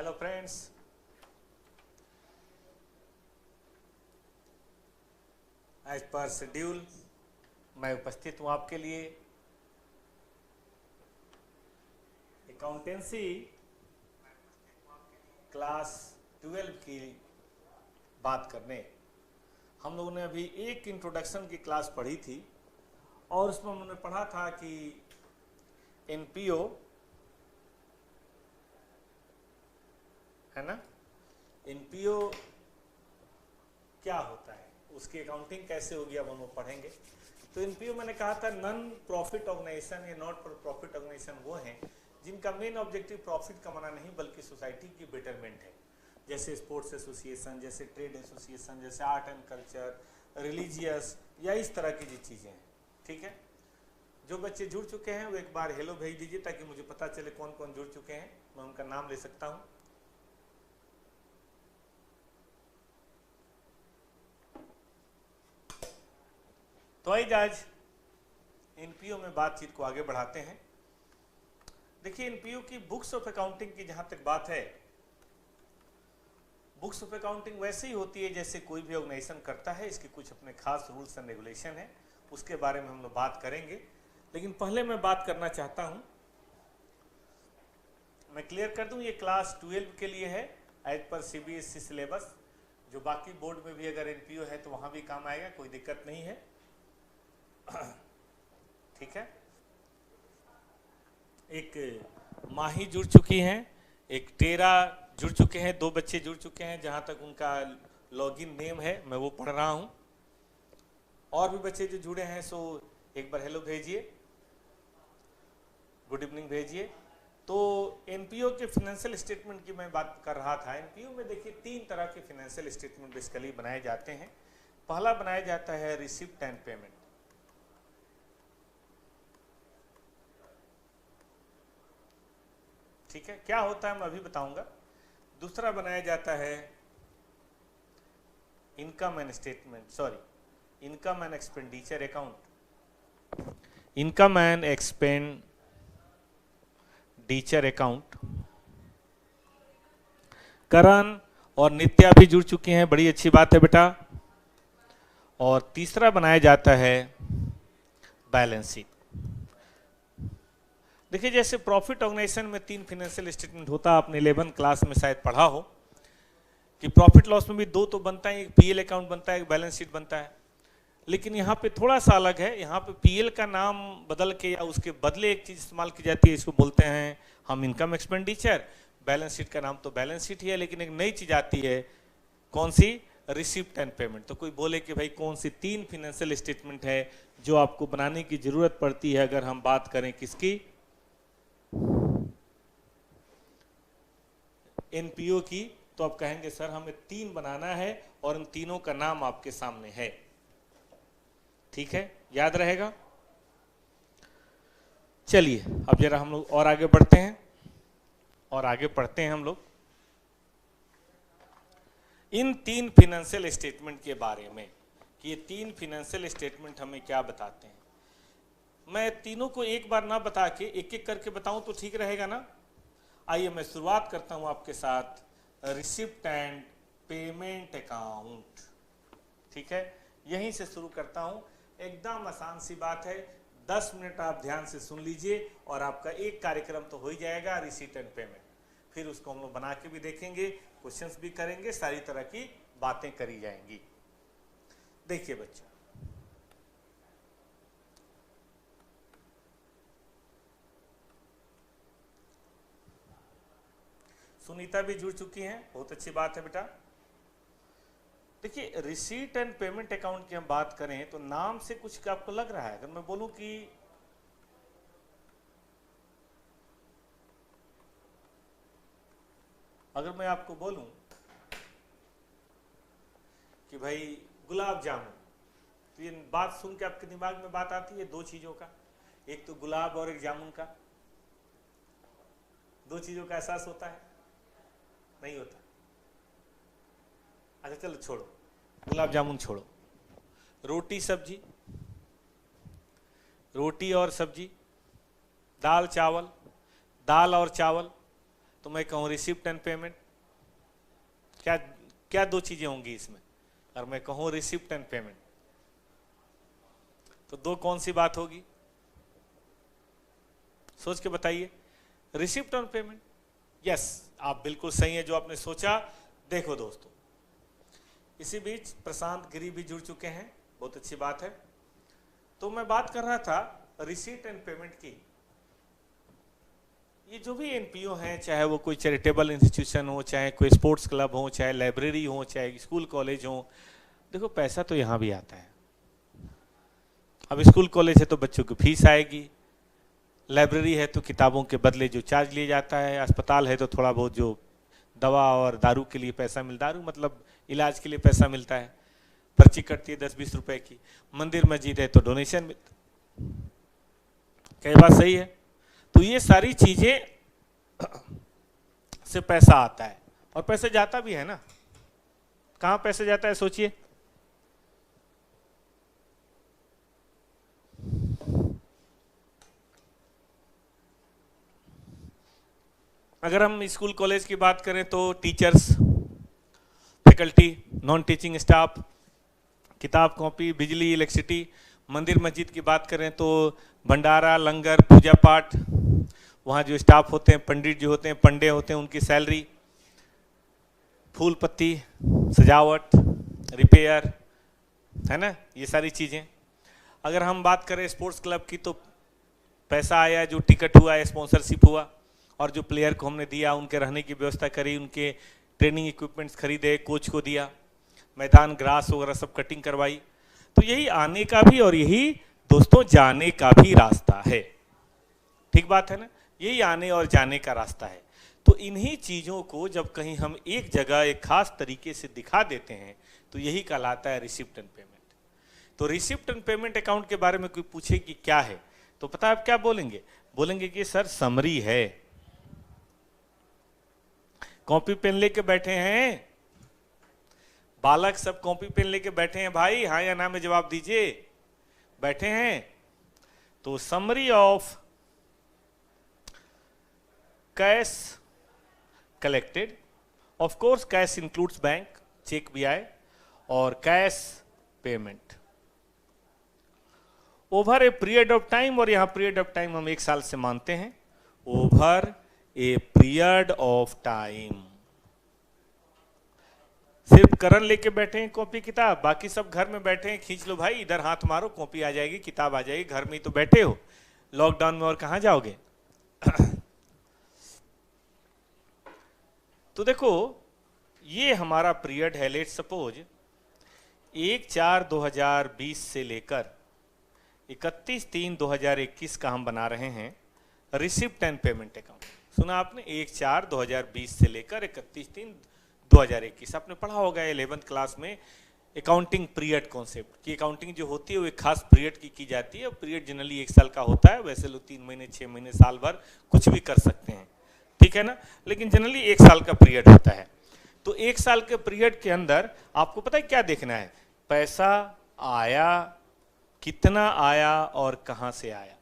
Hello friends, as per schedule मैं उपस्थित हूँ आपके लिए अकाउंटेंसी क्लास 12 की बात करने। हम लोगों ने अभी एक इंट्रोडक्शन की क्लास पढ़ी थी और उसमें हमने पढ़ा था कि एनपीओ है ना, एनपीओ क्या होता है, उसकी अकाउंटिंग कैसे होगी, अब हम लोग पढ़ेंगे। तो एनपीओ मैंने कहा था नॉन प्रॉफिट ऑर्गेनाइजेशन या नॉट फॉर प्रॉफिट ऑर्गेनाइजेशन वो हैं जिनका मेन ऑब्जेक्टिव प्रॉफिट कमाना नहीं बल्कि सोसाइटी की बेटरमेंट है, जैसे स्पोर्ट्स एसोसिएशन, जैसे ट्रेड एसोसिएशन, जैसे आर्ट एंड कल्चर, रिलीजियस या इस तरह की जो चीज़ें हैं। ठीक है, जो बच्चे जुड़ चुके हैं वो एक बार हेलो भेज दीजिए ताकि मुझे पता चले कौन कौन जुड़ चुके हैं, मैं उनका नाम ले सकता हूँ। तो आइए आज एनपीओ में बातचीत को आगे बढ़ाते हैं। देखिए, एनपीओ की बुक्स ऑफ अकाउंटिंग की जहां तक बात है, बुक्स ऑफ अकाउंटिंग वैसे ही होती है जैसे कोई भी ऑर्गेनाइजेशन करता है, इसके कुछ अपने खास रूल्स एंड रेगुलेशन है, उसके बारे में हम लोग बात करेंगे। लेकिन पहले मैं बात करना चाहता हूं, मैं क्लियर कर दूं, ये क्लास 12 के लिए है एज पर सीबीएसई सिलेबस। जो बाकी बोर्ड में भी अगर एनपीओ है तो वहां भी काम आएगा, कोई दिक्कत नहीं है। ठीक है, एक माही जुड़ चुकी हैं, एक टेरा जुड़ चुके हैं, 2 बच्चे जुड़ चुके हैं जहां तक उनका लॉगिन नेम है मैं वो पढ़ रहा हूं। और भी बच्चे जो जुड़े हैं सो एक बार हेलो भेजिए, गुड इवनिंग भेजिए। तो एनपीओ के फाइनेंशियल स्टेटमेंट की मैं बात कर रहा था। एनपीओ में देखिए 3 तरह के फाइनेंशियल स्टेटमेंट बेसिकली बनाए जाते हैं। पहला बनाया जाता है रिसिप्ट एंड पेमेंट। ठीक है, क्या होता है मैं अभी बताऊंगा। दूसरा बनाया जाता है income and statement, sorry income and expenditure account, income and expenditure account. Karan और नित्या भी जुड़ चुकी हैं, बड़ी अच्छी बात है बेटा। और तीसरा बनाया जाता है बैलेंस शीट। देखिए, जैसे प्रॉफिट ऑर्गेनाइजेशन में 3 फाइनेंशियल स्टेटमेंट होता है, आपने 11 क्लास में शायद पढ़ा हो कि प्रॉफिट लॉस में भी 2 तो बनता है, एक पीएल अकाउंट बनता है, एक बैलेंस शीट बनता है। लेकिन यहाँ पे थोड़ा सा अलग है, यहाँ पे पीएल का नाम बदल के या उसके बदले एक चीज इस्तेमाल की जाती है, इसको बोलते हैं हम इनकम एक्सपेंडिचर। बैलेंस शीट का नाम तो बैलेंस शीट ही है, लेकिन एक नई चीज आती है, कौन सी? Receipt and payment. तो कोई बोले कि भाई कौन सी 3 फाइनेंशियल स्टेटमेंट है जो आपको बनाने की जरूरत पड़ती है अगर हम बात करें किसकी? एनपीओ की। तो आप कहेंगे सर हमें 3 बनाना है और इन तीनों का नाम आपके सामने है। ठीक है, याद रहेगा। चलिए अब जरा हम लोग और आगे बढ़ते हैं और आगे पढ़ते हैं हम लोग इन 3 फाइनेंशियल स्टेटमेंट के बारे में कि ये 3 फाइनेंशियल स्टेटमेंट हमें क्या बताते हैं। मैं तीनों को एक बार ना बता के एक एक करके बताऊं तो ठीक रहेगा ना। आइए मैं शुरुआत करता हूं आपके साथ रिसिप्ट एंड पेमेंट अकाउंट। ठीक है, यहीं से शुरू करता हूं, एकदम आसान सी बात है। 10 मिनट आप ध्यान से सुन लीजिए और आपका एक कार्यक्रम तो हो ही जाएगा, रिसिप्ट एंड पेमेंट। फिर उसको हम लोग बना के भी देखेंगे, क्वेश्चंस भी करेंगे, सारी तरह की बातें करी जाएंगी। देखिए बच्चों, सुनीता भी जुड़ चुकी हैं, बहुत अच्छी बात है बेटा। देखिए, रिसीट एंड पेमेंट अकाउंट की हम बात करें तो नाम से कुछ आपको लग रहा है? अगर मैं बोलूं कि अगर मैं आपको बोलूं कि भाई गुलाब जामुन, तो ये बात सुन के आपके दिमाग में बात आती है 2 चीजों का, एक तो गुलाब और एक जामुन का। 2 चीजों का एहसास होता है? नहीं होता। अच्छा चलो छोड़ो, गुलाब जामुन छोड़ो, रोटी सब्जी, रोटी और सब्जी, दाल चावल, दाल और चावल, तो मैं कहूँ रिसिप्ट एंड पेमेंट। क्या क्या दो चीजें होंगी इसमें? अगर मैं कहूँ रिसिप्ट एंड पेमेंट तो दो कौन सी बात होगी? सोच के बताइए। रिसिप्ट और पेमेंट। यस, आप बिल्कुल सही है जो आपने सोचा। देखो दोस्तों, इसी बीच प्रशांत गिरी भी जुड़ चुके हैं, बहुत अच्छी बात है। तो मैं बात कर रहा था रिसीट एंड पेमेंट की। ये जो भी एनपीओ हैं, चाहे वो कोई चैरिटेबल इंस्टीट्यूशन हो, चाहे कोई स्पोर्ट्स क्लब हो, चाहे लाइब्रेरी हो, चाहे स्कूल कॉलेज हो, देखो पैसा तो यहाँ भी आता है। अब स्कूल कॉलेज है तो बच्चों की फीस आएगी, लाइब्रेरी है तो किताबों के बदले जो चार्ज लिया जाता है, अस्पताल है तो थोड़ा बहुत जो दवा और दारू के लिए पैसा दारू मतलब इलाज के लिए पैसा मिलता है, पर्ची कटती है 10-20 रुपए की। मंदिर मस्जिद है तो डोनेशन मिलता। क्या बात सही है? तो ये सारी चीजें से पैसा आता है और पैसा जाता भी है ना। कहाँ पैसा जाता है सोचिए? अगर हम स्कूल कॉलेज की बात करें तो teachers, faculty, non teaching staff, किताब कॉपी, बिजली, इलेक्ट्रिसिटी। मंदिर मस्जिद की बात करें तो भंडारा, लंगर, पूजा पाठ, वहाँ जो स्टाफ होते हैं, पंडित जो होते हैं, पंडे होते हैं, उनकी सैलरी, फूल पत्ती, सजावट, रिपेयर, है ना, ये सारी चीज़ें। अगर हम बात करें स्पोर्ट्स क्लब की तो पैसा आया, जो टिकट हुआ, स्पॉन्सरशिप हुआ, और जो प्लेयर को हमने दिया, उनके रहने की व्यवस्था करी, उनके ट्रेनिंग इक्विपमेंट्स खरीदे, कोच को दिया, मैदान ग्रास वगैरह सब कटिंग करवाई। तो यही आने का भी और यही दोस्तों जाने का भी रास्ता है। ठीक बात है ना? यही आने और जाने का रास्ता है। तो इन्हीं चीज़ों को जब कहीं हम एक जगह एक खास तरीके से दिखा देते हैं तो यही कहलाता है रिसिप्ट एंड पेमेंट। तो रिसिप्ट एंड पेमेंट अकाउंट के बारे में कोई पूछे कि क्या है तो पता है आप क्या बोलेंगे? बोलेंगे कि सर समरी है। कॉपी पेन लेके बैठे हैं बालक, सब कॉपी पेन लेके बैठे हैं भाई, हाँ या ना में जवाब दीजिए। बैठे हैं तो summary of cash collected, of course cash includes bank, cheque भी आए, और cash payment over a period of time. और यहां पीरियड ऑफ टाइम हम 1 साल से मानते हैं। Over a period of time. सिर्फ करण लेके बैठे हैं कॉपी किताब, बाकी सब घर में बैठे हैं, खींच लो भाई, इधर हाथ मारो, कॉपी आ जाएगी, किताब आ जाएगी, घर में ही तो बैठे हो लॉकडाउन में, और कहां जाओगे? तो देखो ये हमारा पीरियड है। लेट सपोज 1/4/2020 से लेकर 31/3/2021 का हम बना रहे हैं रिसिप्ट एंड पेमेंट अकाउंट। सुना आपने? 1/4/2020 से लेकर 31/3/2021। आपने पढ़ा होगा 11th क्लास में अकाउंटिंग पीरियड कॉन्सेप्ट की। अकाउंटिंग जो होती है वो एक खास पीरियड की जाती है। पीरियड जनरली 1 साल का होता है, वैसे लोग 3 महीने, 6 महीने, साल भर कुछ भी कर सकते हैं, ठीक है ना, लेकिन जनरली 1 साल का पीरियड होता है। तो 1 साल के पीरियड के अंदर आपको पता है क्या देखना है? पैसा आया, कितना आया और कहां से आया,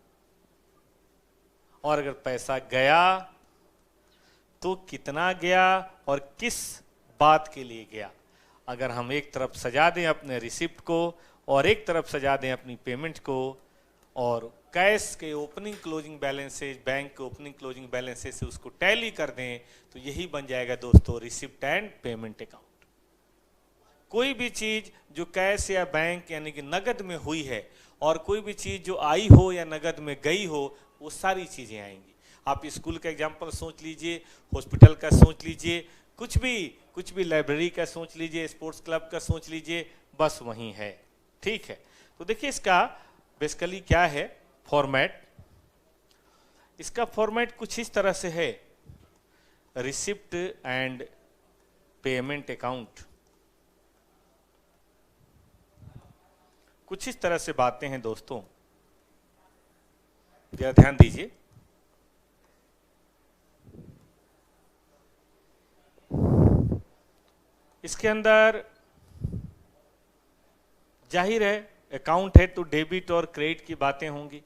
और अगर पैसा गया तो कितना गया और किस बात के लिए गया। अगर हम एक तरफ सजा दें अपने रिसिप्ट को और एक तरफ सजा दें अपनी पेमेंट को, और कैश के ओपनिंग क्लोजिंग बैलेंसेज, बैंक के ओपनिंग क्लोजिंग बैलेंसेज से उसको टैली कर दें, तो यही बन जाएगा दोस्तों रिसिप्ट एंड पेमेंट अकाउंट। कोई भी चीज जो कैश या बैंक यानी कि नगद में हुई है, और कोई भी चीज जो आई हो या नगद में गई हो, वो सारी चीजें आएंगी। आप स्कूल का एग्जाम्पल सोच लीजिए, हॉस्पिटल का सोच लीजिए, कुछ भी लाइब्रेरी का सोच लीजिए, स्पोर्ट्स क्लब का सोच लीजिए, बस वही है। ठीक है, तो देखिए इसका बेसिकली क्या है फॉर्मेट। इसका फॉर्मेट कुछ इस तरह से है, रिसिप्ट एंड पेमेंट अकाउंट। कुछ इस तरह से बातें हैं दोस्तों, जरा ध्यान दीजिए। इसके अंदर जाहिर है अकाउंट है तो डेबिट और क्रेडिट की बातें होंगी,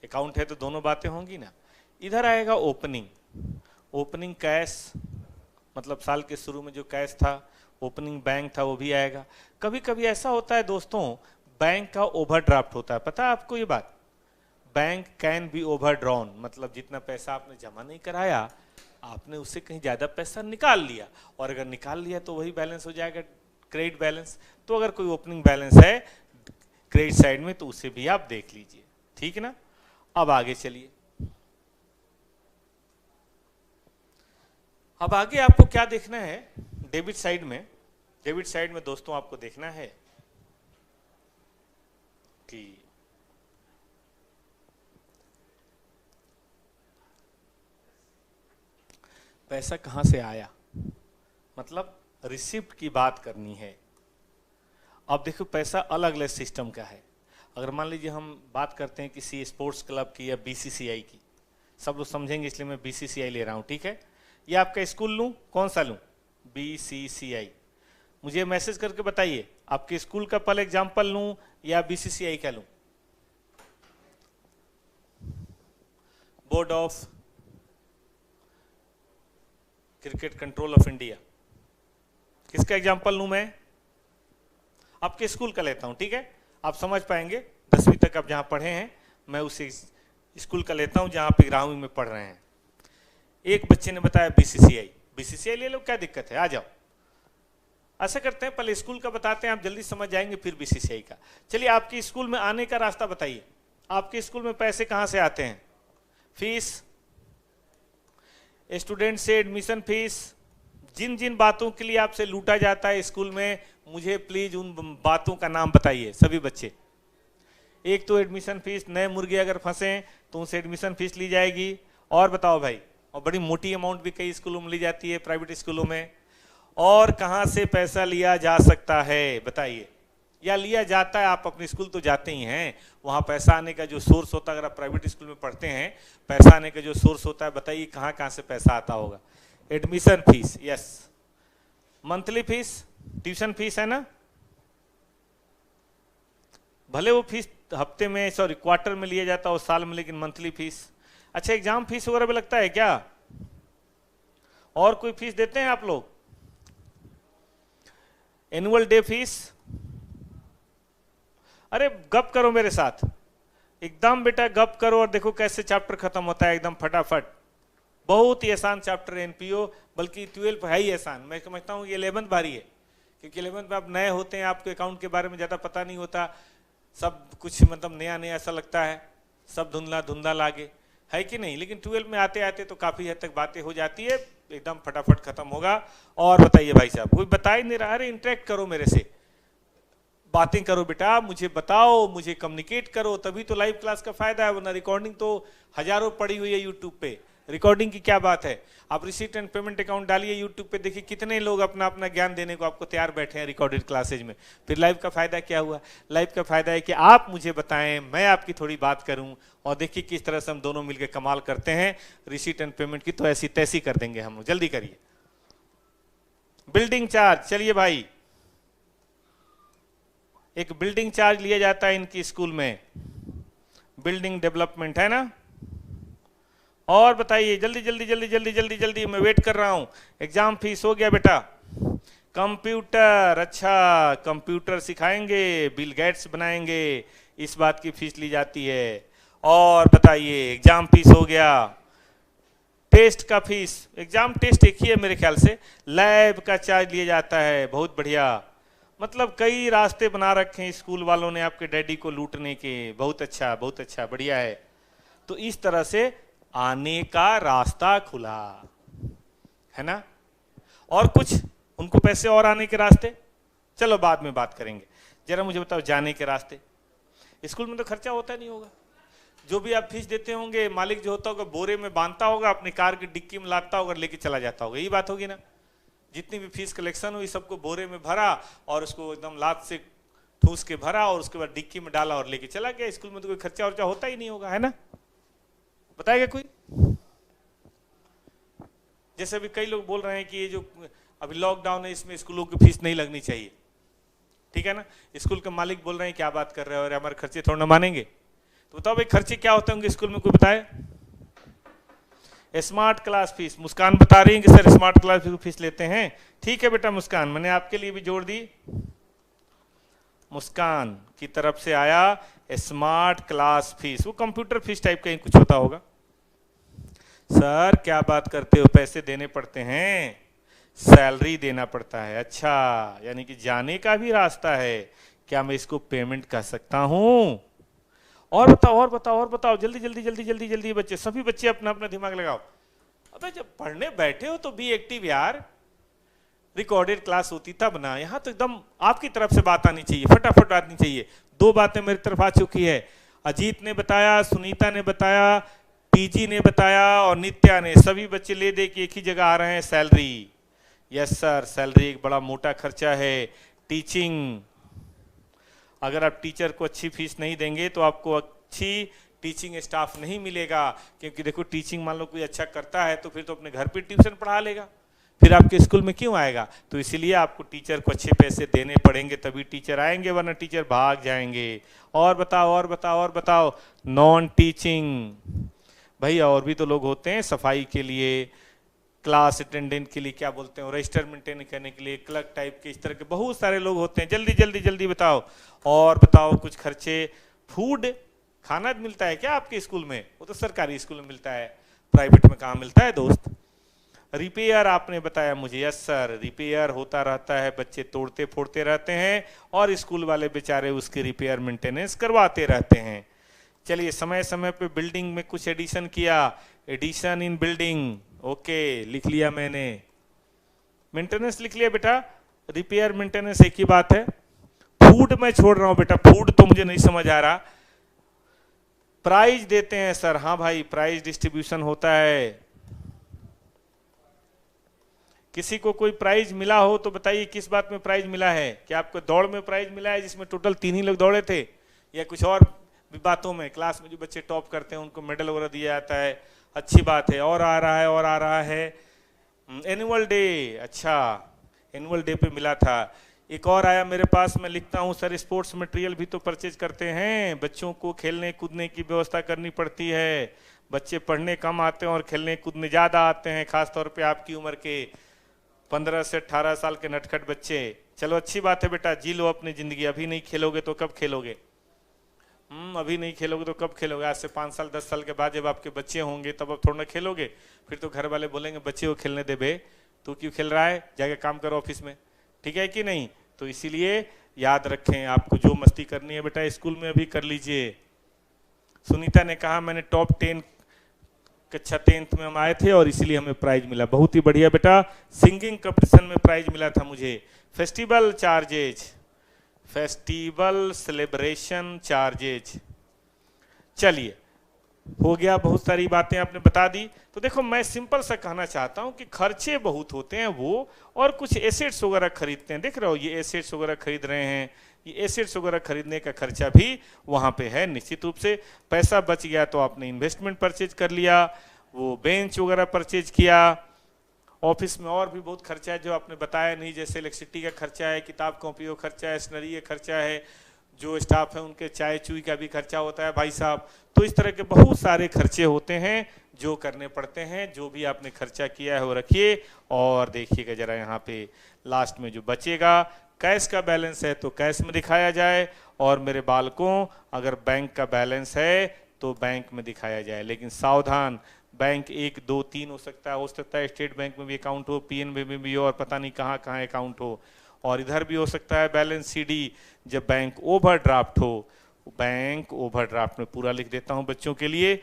अकाउंट है तो दोनों बातें होंगी ना। इधर आएगा ओपनिंग। ओपनिंग कैश मतलब साल के शुरू में जो कैश था, ओपनिंग बैंक था, वो भी आएगा। कभी कभी ऐसा होता है दोस्तों, बैंक का ओवरड्राफ्ट होता है, पता है आपको ये बात? बैंक कैन बी ओवरड्रॉन, मतलब जितना पैसा आपने जमा नहीं कराया आपने उससे कहीं ज्यादा पैसा निकाल लिया, और अगर निकाल लिया तो वही बैलेंस हो जाएगा क्रेडिट बैलेंस। तो अगर कोई ओपनिंग बैलेंस है क्रेडिट साइड में तो उसे भी आप देख लीजिए, ठीक है ना। अब आगे चलिए, अब आगे आपको क्या देखना है डेबिट साइड में। डेबिट साइड में दोस्तों आपको देखना है कि पैसा कहां से आया, मतलब रिसिप्ट की बात करनी है। अब देखो पैसा अलग अलग सिस्टम का है। अगर मान लीजिए हम बात करते हैं किसी स्पोर्ट्स क्लब की या बीसीसीआई की, सब लोग समझेंगे इसलिए मैं बीसीसीआई ले रहा हूं, ठीक है। ये आपका स्कूल लूं, कौन सा लूं? बीसीसीआई। मुझे मैसेज करके बताइए आपके स्कूल का पहले एग्जाम्पल लूं या बीसीसीआई का लूं? Board of cricket control of India, किसका एग्जाम्पल लूं मैं? आपके स्कूल का लेता हूं, ठीक है, आप समझ पाएंगे। 10वीं तक आप जहां पढ़े हैं मैं उसी स्कूल का लेता हूं जहां पे 11वीं में पढ़ रहे हैं। एक बच्चे ने बताया बीसीसीआई, बीसीसीआई ले लो, क्या दिक्कत है, आ जाओ। ऐसा करते हैं पहले स्कूल का बताते हैं, आप जल्दी समझ जाएंगे, फिर बीसीसीआई का। चलिए आपके स्कूल में आने का रास्ता बताइए। आपके स्कूल में पैसे कहां से आते हैं? फीस, स्टूडेंट से एडमिशन फीस, जिन जिन बातों के लिए आपसे लूटा जाता है स्कूल में, मुझे प्लीज उन बातों का नाम बताइए सभी बच्चे। एक तो एडमिशन फीस, नए मुर्गे अगर फंसे तो उनसे एडमिशन फीस ली जाएगी। और बताओ भाई, और बड़ी मोटी अमाउंट भी कई स्कूलों में ली जाती है, प्राइवेट स्कूलों में। और कहां से पैसा लिया जा सकता है बताइए, या लिया जाता है? आप अपने स्कूल तो जाते ही हैं, वहां पैसा आने का जो सोर्स होता है, अगर आप प्राइवेट स्कूल में पढ़ते हैं, पैसा आने का जो सोर्स होता है, बताइए कहां कहां से पैसा आता होगा? Admission fees, yes. Monthly fees, tuition fees है ना, भले वो फीस हफ्ते में सॉरी क्वार्टर में लिया जाता हो, साल में, लेकिन मंथली फीस। अच्छा, एग्जाम फीस वगैरह भी लगता है क्या? और कोई फीस देते हैं आप लोग? Annual day fees? अरे गप करो मेरे साथ, एकदम बेटा गप करो और देखो कैसे चैप्टर खत्म होता है एकदम फटाफट। बहुत ही आसान चैप्टर एनपीओ, बल्कि 12 है ही आसान। मैं समझता हूँ ये 11th भारी है, क्योंकि 11th में आप नए होते हैं, आपको अकाउंट के बारे में ज्यादा पता नहीं होता, सब कुछ मतलब नया नया ऐसा लगता है, सब धुंधला धुंधला लागे, है कि नहीं। लेकिन 12 में आते आते तो काफी हद तक बातें हो जाती है, एकदम फटाफट खत्म होगा। और बताइए भाई साहब, कोई बता ही नहीं रहा। अरे इंटरेक्ट करो मेरे से, बातें करो बेटा, मुझे बताओ, मुझे कम्युनिकेट करो, तभी तो लाइव क्लास का फायदा है। वरना रिकॉर्डिंग तो हजारों पड़ी हुई है यूट्यूब पे, रिकॉर्डिंग की क्या बात है। आप रिसीट एंड पेमेंट अकाउंट डालिए यूट्यूब पे, देखिए कितने लोग अपना अपना ज्ञान देने को आपको तैयार बैठे हैं रिकॉर्डेड क्लासेज में। फिर लाइव का फायदा क्या हुआ? लाइव का फायदा है कि आप मुझे बताएं, मैं आपकी थोड़ी बात करूं, और देखिए किस तरह से हम दोनों मिलकर कमाल करते हैं। रिसीट एंड पेमेंट की तो ऐसी तैसी कर देंगे हम, जल्दी करिए। बिल्डिंग चार्ज, चलिए भाई, एक बिल्डिंग चार्ज लिया जाता है इनकी स्कूल में, बिल्डिंग डेवलपमेंट है ना। और बताइए जल्दी जल्दी जल्दी जल्दी जल्दी जल्दी, मैं वेट कर रहा हूं। एग्जाम फीस हो गया बेटा। कंप्यूटर, अच्छा कंप्यूटर सिखाएंगे, बिल गेट्स बनाएंगे, इस बात की फीस ली जाती है। और बताइए एग्जाम फीस हो गया। टेस्ट का फीस, एग्जाम टेस्ट एक ही है मेरे ख्याल से। लैब का चार्ज लिया जाता है, बहुत बढ़िया। मतलब कई रास्ते बना रखे हैं स्कूल वालों ने आपके डैडी को लूटने के। बहुत अच्छा, बहुत अच्छा, बढ़िया है। तो इस तरह से आने का रास्ता खुला है ना। और कुछ उनको पैसे और आने के रास्ते, चलो बाद में बात करेंगे। जरा मुझे बताओ जाने के रास्ते। स्कूल में तो खर्चा होता नहीं होगा, जो भी आप फीस देते होंगे मालिक जो होता होगा बोरे में बांधता होगा, अपनी कार की डिक्की में लाता होगा, लेके चला जाता होगा, यही बात होगी ना। जितनी भी फीस कलेक्शन हुई सबको बोरे में भरा और उसको एकदम लात से ठूस के भरा और उसके बाद डिक्की में डाला और लेके चला गया। स्कूल में तो कोई खर्चा वर्चा होता ही नहीं होगा, है ना। बताएगा कोई? जैसे अभी कई लोग बोल रहे हैं कि ये जो अभी लॉकडाउन है इसमें स्कूलों की फीस नहीं लगनी चाहिए, ठीक है ना। स्कूल के मालिक बोल रहे हैं क्या बात कर रहे हो, और हमारे खर्चे थोड़ा ना मानेंगे। तो बताओ भाई खर्चे क्या होते होंगे स्कूल में, कोई बताए? Smart class fees. मुस्कान बता रही है कि सर स्मार्ट क्लास फीस लेते हैं। ठीक है बेटा मुस्कान, मैंने आपके लिए भी जोड़ दी। मुस्कान की तरफ से आया स्मार्ट क्लास फीस, वो कंप्यूटर फीस टाइप का ही कुछ होता होगा। सर क्या बात करते हो, पैसे देने पड़ते हैं, सैलरी देना पड़ता है। अच्छा, यानी कि जाने का भी रास्ता है, क्या मैं इसको पेमेंट कर सकता हूं? और बताओ और बताओ और बताओ, जल्दी जल्दी जल्दी जल्दी जल्दी बच्चे, सभी बच्चे अपना अपना दिमाग लगाओ। अबे जब पढ़ने बैठे हो तो बी एक्टिव यार, रिकॉर्डेड क्लास होती तब ना, यहाँ तो एकदम आपकी तरफ से बात आनी चाहिए, फटाफट आनी चाहिए। 2 बातें मेरी तरफ आ चुकी है, अजीत ने बताया, सुनीता ने बताया, पीजी ने बताया और नित्या ने। सभी बच्चे ले दे के एक ही जगह आ रहे हैं, सैलरी। यस सर, सैलरी एक बड़ा मोटा खर्चा है। टीचिंग, अगर आप टीचर को अच्छी फीस नहीं देंगे तो आपको अच्छी टीचिंग स्टाफ नहीं मिलेगा, क्योंकि देखो टीचिंग मान लो कोई अच्छा करता है तो फिर तो अपने घर पे ट्यूशन पढ़ा लेगा, फिर आपके स्कूल में क्यों आएगा? तो इसीलिए आपको टीचर को अच्छे पैसे देने पड़ेंगे, तभी टीचर आएंगे, वरना टीचर भाग जाएंगे। और बताओ और बताओ और बताओ। नॉन टीचिंग, भैया और भी तो लोग होते हैं, सफाई के लिए, क्लास अटेंडेंट के लिए, क्या बोलते हैं, रजिस्टर मेंटेन करने के लिए, क्लर्क टाइप के, इस तरह के बहुत सारे लोग होते हैं। जल्दी जल्दी जल्दी बताओ और बताओ कुछ खर्चे। फूड, खाना मिलता है क्या आपके स्कूल में? वो तो सरकारी स्कूल में मिलता है, प्राइवेट में कहाँ मिलता है दोस्त? रिपेयर आपने बताया मुझे। यस सर, रिपेयर होता रहता है, बच्चे तोड़ते फोड़ते रहते हैं और स्कूल वाले बेचारे उसकी रिपेयर मेंटेनेंस करवाते रहते हैं। चलिए, समय समय पे बिल्डिंग में कुछ एडिशन किया, एडिशन इन बिल्डिंग, ओके लिख लिया मैंने। मेंटेनेंस लिख लिया बेटा, रिपेयर मेंटेनेंस एक ही बात है। फूड मैं छोड़ रहा हूं बेटा, फूड तो मुझे नहीं समझ आ रहा। प्राइज देते हैं सर, हाँ भाई प्राइज डिस्ट्रीब्यूशन होता है। किसी को कोई प्राइज मिला हो तो बताइए किस बात में प्राइज मिला है? क्या आपको दौड़ में प्राइज मिला है जिसमें टोटल 3 ही लोग दौड़े थे, या कुछ और भी बातों में? क्लास में जो बच्चे टॉप करते हैं उनको मेडल वगैरह दिया जाता है, अच्छी बात है। और आ रहा है और आ रहा है एनुअल डे, अच्छा एनुअल डे पे मिला था। एक और आया मेरे पास, मैं लिखता हूँ सर स्पोर्ट्स मटेरियल भी तो परचेज करते हैं, बच्चों को खेलने कूदने की व्यवस्था करनी पड़ती है। बच्चे पढ़ने कम आते हैं और खेलने कूदने ज़्यादा आते हैं, खासतौर पे आपकी उम्र के 15 से 18 साल के नटखट बच्चे। चलो अच्छी बात है बेटा, जी लो अपनी ज़िंदगी। अभी नहीं खेलोगे तो कब खेलोगे? अभी नहीं खेलोगे तो कब खेलोगे? आज से 5 साल 10 साल के बाद जब आपके बच्चे होंगे तब आप थोड़ा ना खेलोगे। फिर तो घर वाले बोलेंगे बच्चे को खेलने दे बे, तू क्यों खेल रहा है, जाके काम करो ऑफिस में, ठीक है कि नहीं? तो इसीलिए याद रखें, आपको जो मस्ती करनी है बेटा स्कूल में अभी कर लीजिए। सुनीता ने कहा मैंने टॉप 10 कक्षा 10th में हम आए थे और इसीलिए हमें प्राइज मिला। बहुत ही बढ़िया बेटा, सिंगिंग कंपटीशन में प्राइज मिला था मुझे। Festival charges, festival celebration charges. चलिए हो गया, बहुत सारी बातें आपने बता दी। तो देखो मैं सिंपल सा कहना चाहता हूं कि खर्चे बहुत होते हैं वो, और कुछ एसेट्स वगैरह खरीदते हैं। देख रहे हो ये एसेट्स वगैरह खरीद रहे हैं, ये एसेट्स वगैरह खरीदने का खर्चा भी वहां पे है। निश्चित रूप से पैसा बच गया तो आपने इन्वेस्टमेंट परचेज कर लिया, वो बेंच वगैरह परचेज किया। ऑफिस में और भी बहुत खर्चा है जो आपने बताया नहीं, जैसे इलेक्ट्रिसिटी का खर्चा है, किताब कॉपी का खर्चा है, स्टेशनरी का खर्चा है, जो स्टाफ है उनके चाय चुई का भी खर्चा होता है भाई साहब। तो इस तरह के बहुत सारे खर्चे होते हैं जो करने पड़ते हैं। जो भी आपने खर्चा किया है वो रखिए और देखिएगा जरा यहाँ पे लास्ट में जो बचेगा, कैश का बैलेंस है तो कैश में दिखाया जाए, और मेरे बालकों अगर बैंक का बैलेंस है तो बैंक में दिखाया जाए। लेकिन सावधान, बैंक 1 2 3 हो सकता है स्टेट बैंक में भी अकाउंट हो, पीएनबी में भी हो, और पता नहीं कहाँ कहाँ अकाउंट हो। और इधर भी हो सकता है बैलेंस सीडी, जब बैंक ओवरड्राफ्ट हो। बैंक ओवरड्राफ्ट में पूरा लिख देता हूं बच्चों के लिए,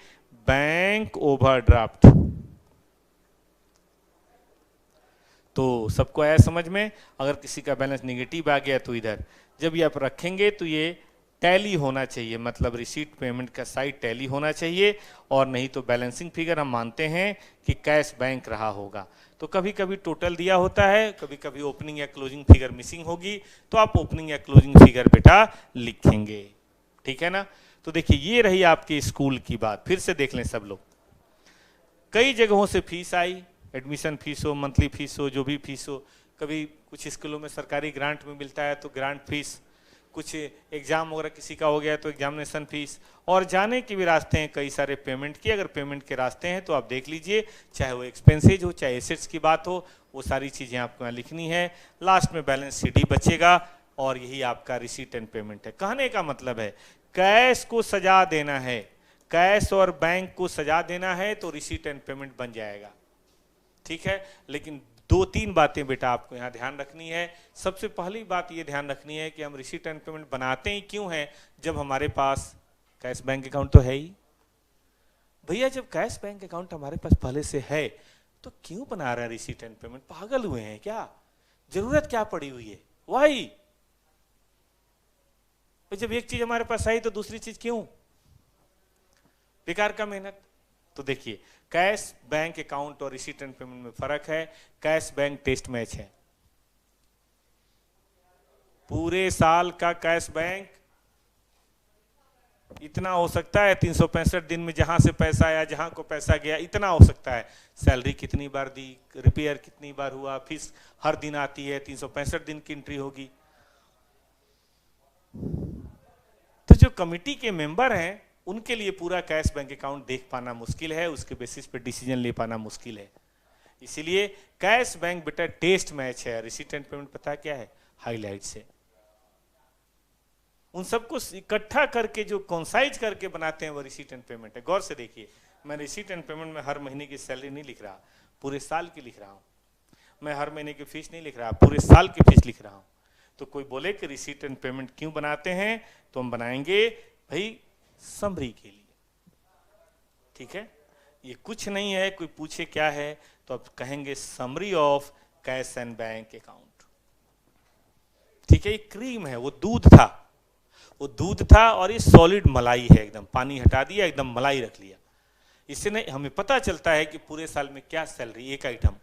बैंक ओवरड्राफ्ट। तो सबको आया समझ में? अगर किसी का बैलेंस निगेटिव आ गया तो इधर जब ये आप रखेंगे तो ये टैली होना चाहिए, मतलब रिसीट पेमेंट का साइड टैली होना चाहिए, और नहीं तो बैलेंसिंग फिगर हम मानते हैं कि कैश बैंक रहा होगा। तो कभी कभी टोटल दिया होता है, कभी कभी ओपनिंग या क्लोजिंग फिगर मिसिंग होगी, तो आप ओपनिंग या क्लोजिंग फिगर बेटा लिखेंगे, ठीक है ना? तो देखिए ये रही आपके स्कूल की बात। फिर से देख लें सब लोग, कई जगहों से फीस आई, एडमिशन फीस हो, मंथली फीस हो, जो भी फीस हो। कभी कुछ स्कूलों में सरकारी ग्रांट में मिलता है तो ग्रांट फीस, कुछ एग्जाम वगैरह किसी का हो गया तो एग्जामिनेशन फीस, और जाने के भी रास्ते हैं कई सारे पेमेंट के। अगर पेमेंट के रास्ते हैं तो आप देख लीजिए, चाहे वो एक्सपेंसेज हो चाहे एसेट्स की बात हो, वो सारी चीज़ें आपको यहाँ लिखनी है। लास्ट में बैलेंस शीट ही बचेगा और यही आपका रिसीट एंड पेमेंट है। कहने का मतलब है कैश को सजा देना है, कैश और बैंक को सजा देना है तो रिसीट एंड पेमेंट बन जाएगा, ठीक है। लेकिन 2-3 बातें बेटा आपको यहाँ ध्यान रखनी है। सबसे पहली बात ये ध्यान रखनी है कि हम रिसीट एंड पेमेंट बनाते ही क्यों हैं, जब हमारे पास कैश बैंक अकाउंट तो है ही। भैया जब कैश बैंक अकाउंट हमारे पास पहले से है तो क्यों बना रहा है रिसीट एंड पेमेंट? पागल हुए हैं क्या? जरूरत क्या पड़ी हुई है? वाई जब एक चीज हमारे पास आई तो दूसरी चीज क्यों? बेकार का मेहनत। तो देखिए, कैश बैंक अकाउंट और रिसीट एंड पेमेंट में फर्क है। कैश बैंक टेस्ट मैच है। पूरे साल का कैश बैंक इतना हो सकता है, 365 दिन में जहां से पैसा आया जहां को पैसा गया इतना हो सकता है। सैलरी कितनी बार दी, रिपेयर कितनी बार हुआ, फीस हर दिन आती है, 365 दिन की एंट्री होगी। तो जो कमिटी के मेंबर हैं उनके लिए पूरा कैश बैंक अकाउंट देख पाना मुश्किल है, उसके बेसिस पे डिसीजन ले पाना मुश्किल है। इसीलिए कैश बैंक बेटा टेस्ट मैच है। रिसीट एंड पेमेंट पता क्या है? हाईलाइट्स है। उन सबको इकट्ठा करके जो कॉन्साइज करके बनाते हैं वो रिसीट एंड पेमेंट है। गौर से देखिए, मैं रिसीट एंड पेमेंट में हर महीने की सैलरी नहीं लिख रहा, पूरे साल की लिख रहा हूं। मैं हर महीने की फीस नहीं लिख रहा, पूरे साल की फीस लिख रहा हूं। तो कोई बोले कि रिसीट एंड पेमेंट क्यों बनाते हैं, तो हम बनाएंगे भाई समरी के लिए, ठीक है। ये कुछ नहीं है, कोई पूछे क्या है तो आप कहेंगे summary of cash and bank account, ठीक है। ये क्रीम है, वो दूध था, वो दूध था और ये सॉलिड मलाई है, एकदम पानी हटा दिया, एकदम मलाई रख लिया। इससे नहीं हमें पता चलता है कि पूरे साल में क्या सैलरी, एक आइटम,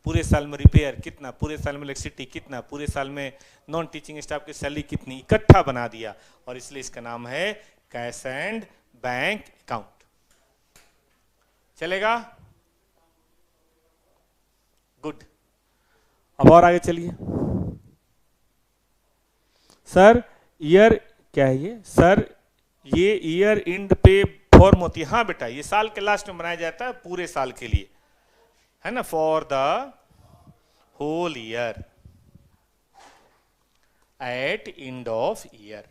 पूरे साल में रिपेयर कितना, पूरे साल में इलेक्ट्रिसिटी कितना, पूरे साल में नॉन टीचिंग स्टाफ की सैलरी कितनी, इकट्ठा बना दिया। और इसलिए इसका नाम है कैश एंड बैंक अकाउंट। चलेगा? गुड। अब और आगे चलिए। सर ईयर क्या है ये? सर ये ईयर एंड पे फॉर्म होती है। हाँ बेटा, ये साल के लास्ट में बनाया जाता है पूरे साल के लिए, है ना, for the whole year at end of year.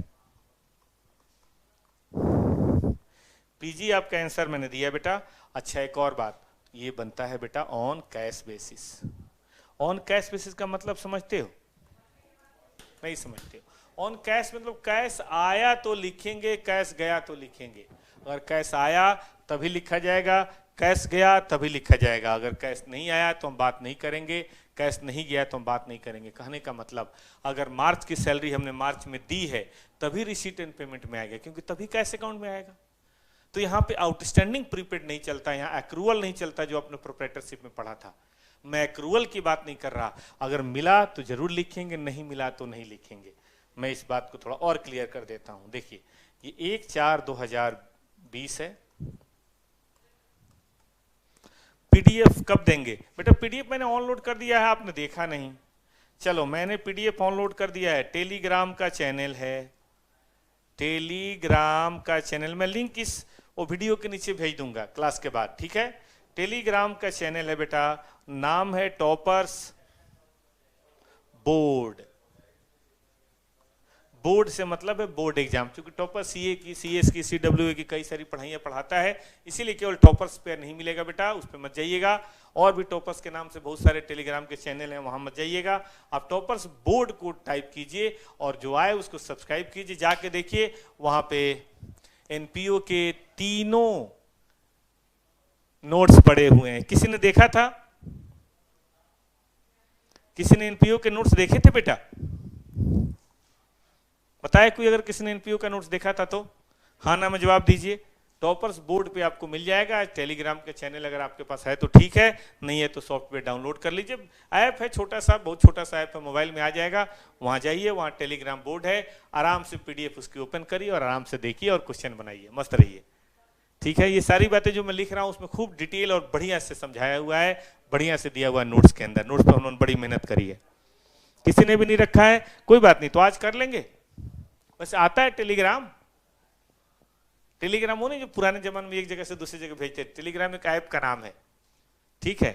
PG आपका आंसर मैंने दिया बेटा। अच्छा, एक और बात, ये बनता है बेटा on cash basis. On cash basis का मतलब समझते हो? नहीं समझते हो? ऑन कैश मतलब कैश आया तो लिखेंगे, कैश गया तो लिखेंगे। अगर कैश आया तभी लिखा जाएगा, कैश गया तभी लिखा जाएगा। अगर कैश नहीं आया तो हम बात नहीं करेंगे, कैश नहीं गया तो हम बात नहीं करेंगे। कहने का मतलब, अगर मार्च की सैलरी हमने मार्च में दी है तभी रिसीट एंड पेमेंट में आएगा, क्योंकि तभी कैश अकाउंट में आएगा। तो यहाँ पे आउटस्टैंडिंग प्रीपेड नहीं चलता, यहाँ एक्रूअल नहीं चलता जो आपने प्रोप्राइटरशिप में पढ़ा था। मैं एक्रूअल की बात नहीं कर रहा। अगर मिला तो जरूर लिखेंगे, नहीं मिला तो नहीं लिखेंगे। मैं इस बात को थोड़ा और क्लियर कर देता हूं। देखिए, ये 1/4/2020 है। पीडीएफ कब देंगे? बेटा पीडीएफ मैंने ऑनलोड कर दिया है, आपने देखा नहीं। चलो, मैंने पीडीएफ ऑनलोड कर दिया है। टेलीग्राम का चैनल है, टेलीग्राम का चैनल, मैं लिंक इस वो वीडियो के नीचे भेज दूंगा क्लास के बाद, ठीक है। टेलीग्राम का चैनल है बेटा, नाम है टॉपर्स बोर्ड। बोर्ड से मतलब है बोर्ड एग्जाम, क्योंकि टॉपर सीए की, सीएस की, सीडब्ल्यूए की कई सारी पढ़ाइयाँ पढ़ाता है, इसीलिए केवल टॉपर्स पे नहीं मिलेगा बेटा, उस पर मत जाइएगा। और भी टॉपर्स के नाम से बहुत सारे टेलीग्राम के चैनल हैं, वहां मत जाइएगा। आप टॉपर्स बोर्ड को टाइप कीजिए और जो आए उसको सब्सक्राइब कीजिए, जाके देखिए वहां पे एनपीओ के तीनों नोट्स पड़े हुए हैं। किसी ने देखा था? किसी ने एनपीओ के नोट्स देखे थे बेटा? बताए कोई, अगर किसी ने एनपीओ का नोट्स देखा था तो हाँ ना में जवाब दीजिए। टॉपर्स बोर्ड पे आपको मिल जाएगा। टेलीग्राम के चैनल अगर आपके पास है तो ठीक है, नहीं है तो सॉफ्टवेयर डाउनलोड कर लीजिए। ऐप है छोटा सा, बहुत छोटा सा ऐप है, मोबाइल में आ जाएगा। वहां जाइए, वहां टेलीग्राम बोर्ड है, आराम से पीडीएफ उसकी ओपन करिए और आराम से देखिए और क्वेश्चन बनाइए, मस्त रहिए, ठीक है। ये सारी बातें जो मैं लिख रहा हूँ उसमें खूब डिटेल और बढ़िया से समझाया हुआ है, बढ़िया से दिया हुआ है नोट्स के अंदर। नोट्स पर उन्होंने बड़ी मेहनत करी है। किसी ने भी नहीं रखा है, कोई बात नहीं, तो आज कर लेंगे। बस आता है टेलीग्राम। टेलीग्राम वो नहीं जो पुराने जमाने में एक जगह से दूसरी जगह भेजते, टेलीग्राम एक ऐप का नाम है, ठीक है।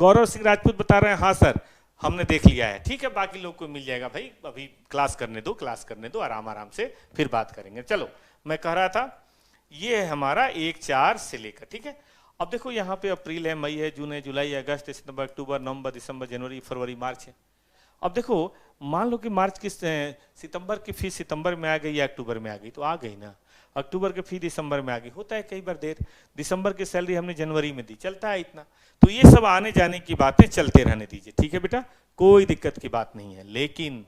गौरव सिंह राजपूत बता रहे हैं हाँ सर हमने देख लिया है, ठीक है, बाकी लोग को मिल जाएगा भाई, अभी क्लास करने दो, आराम आराम से फिर बात करेंगे। चलो मैं कह रहा था ये है हमारा 1-4 से लेकर, ठीक है। अब देखो यहाँ पे अप्रैल है, मई है, जून है, जुलाई, अगस्त, सितंबर, अक्टूबर, नवंबर, दिसंबर, जनवरी, फरवरी, मार्च है। अब देखो मान लो कि मार्च की सितंबर की फीस सितंबर में आ गई या अक्टूबर में आ गई, तो आ गई ना। अक्टूबर की फीस दिसंबर में आ गई, होता है कई बार देर। दिसंबर की सैलरी हमने जनवरी में दी, चलता है इतना। तो ये सब आने जाने की बातें चलते रहने दीजिए, ठीक है बेटा, कोई दिक्कत की बात नहीं है। लेकिन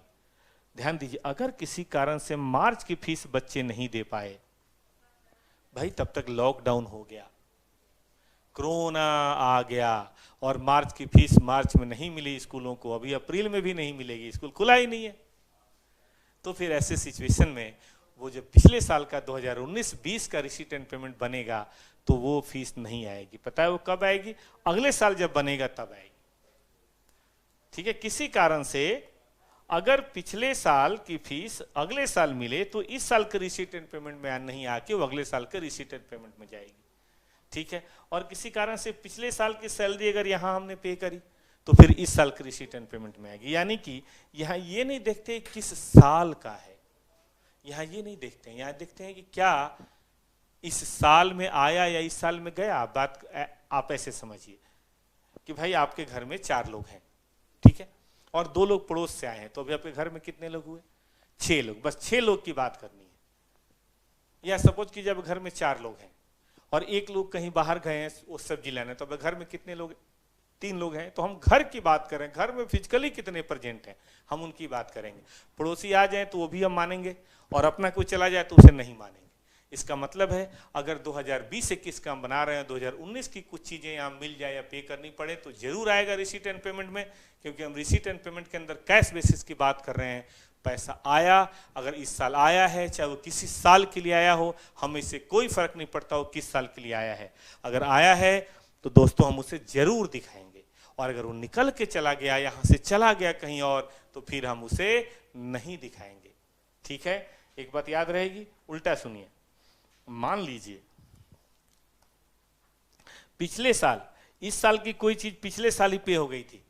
ध्यान दीजिए अगर किसी कारण से मार्च की फीस बच्चे नहीं दे पाए भाई, तब तक लॉकडाउन हो गया, कोरोना आ गया और मार्च की फीस मार्च में नहीं मिली स्कूलों को, अभी अप्रैल में भी नहीं मिलेगी, स्कूल खुला ही नहीं है। तो फिर ऐसे सिचुएशन में वो जो पिछले साल का 2019-20 का रिसीट एंड पेमेंट बनेगा तो वो फीस नहीं आएगी। पता है वो कब आएगी? अगले साल जब बनेगा तब आएगी, ठीक है। किसी कारण से अगर पिछले साल की फीस अगले साल मिले तो इस साल के रिसीट एंड पेमेंट में नहीं आके वो अगले साल के रिसीट एंड पेमेंट में जाएगी, ठीक है। और किसी कारण से पिछले साल की सैलरी अगर यहां हमने पे करी तो फिर इस साल की रिसीट एंड पेमेंट में आएगी। यानी कि यहां ये नहीं देखते किस साल का है, यहां ये नहीं देखते हैं, यहां देखते हैं कि क्या इस साल में आया या इस साल में गया। बात आप ऐसे समझिए कि भाई आपके घर में 4 लोग हैं, ठीक है, और 2 लोग पड़ोस से आए हैं, तो अभी आपके घर में कितने लोग हुए? 6 लोग। बस 6 लोग की बात करनी है। या सपोज कि जब घर में 4 लोग हैं और 1 लोग कहीं बाहर गए हैं वो सब्जी लाने, तो अब घर में कितने लोग? 3 लोग हैं। तो हम घर की बात करें, घर में फिजिकली कितने प्रेजेंट हैं हम उनकी बात करेंगे। पड़ोसी आ जाए तो वो भी हम मानेंगे और अपना कोई चला जाए तो उसे नहीं मानेंगे। इसका मतलब है अगर 2020-21 का हम बना रहे हैं, 2019 की कुछ चीजें यहाँ मिल जाए या पे करनी पड़े तो जरूर आएगा रिसीट एंड पेमेंट में, क्योंकि हम रिसीट एंड पेमेंट के अंदर कैश बेसिस की बात कर रहे हैं। पैसा आया, अगर इस साल आया है, चाहे वो किसी साल के लिए आया हो, हमें इससे कोई फर्क नहीं पड़ता हो किस साल के लिए आया है। अगर आया है तो दोस्तों हम उसे जरूर दिखाएंगे, और अगर वो निकल के चला गया, यहां से चला गया कहीं और, तो फिर हम उसे नहीं दिखाएंगे, ठीक है। एक बात याद रहेगी, उल्टा सुनिए। मान लीजिए पिछले साल इस साल की कोई चीज पिछले साल ही पे हो गई थी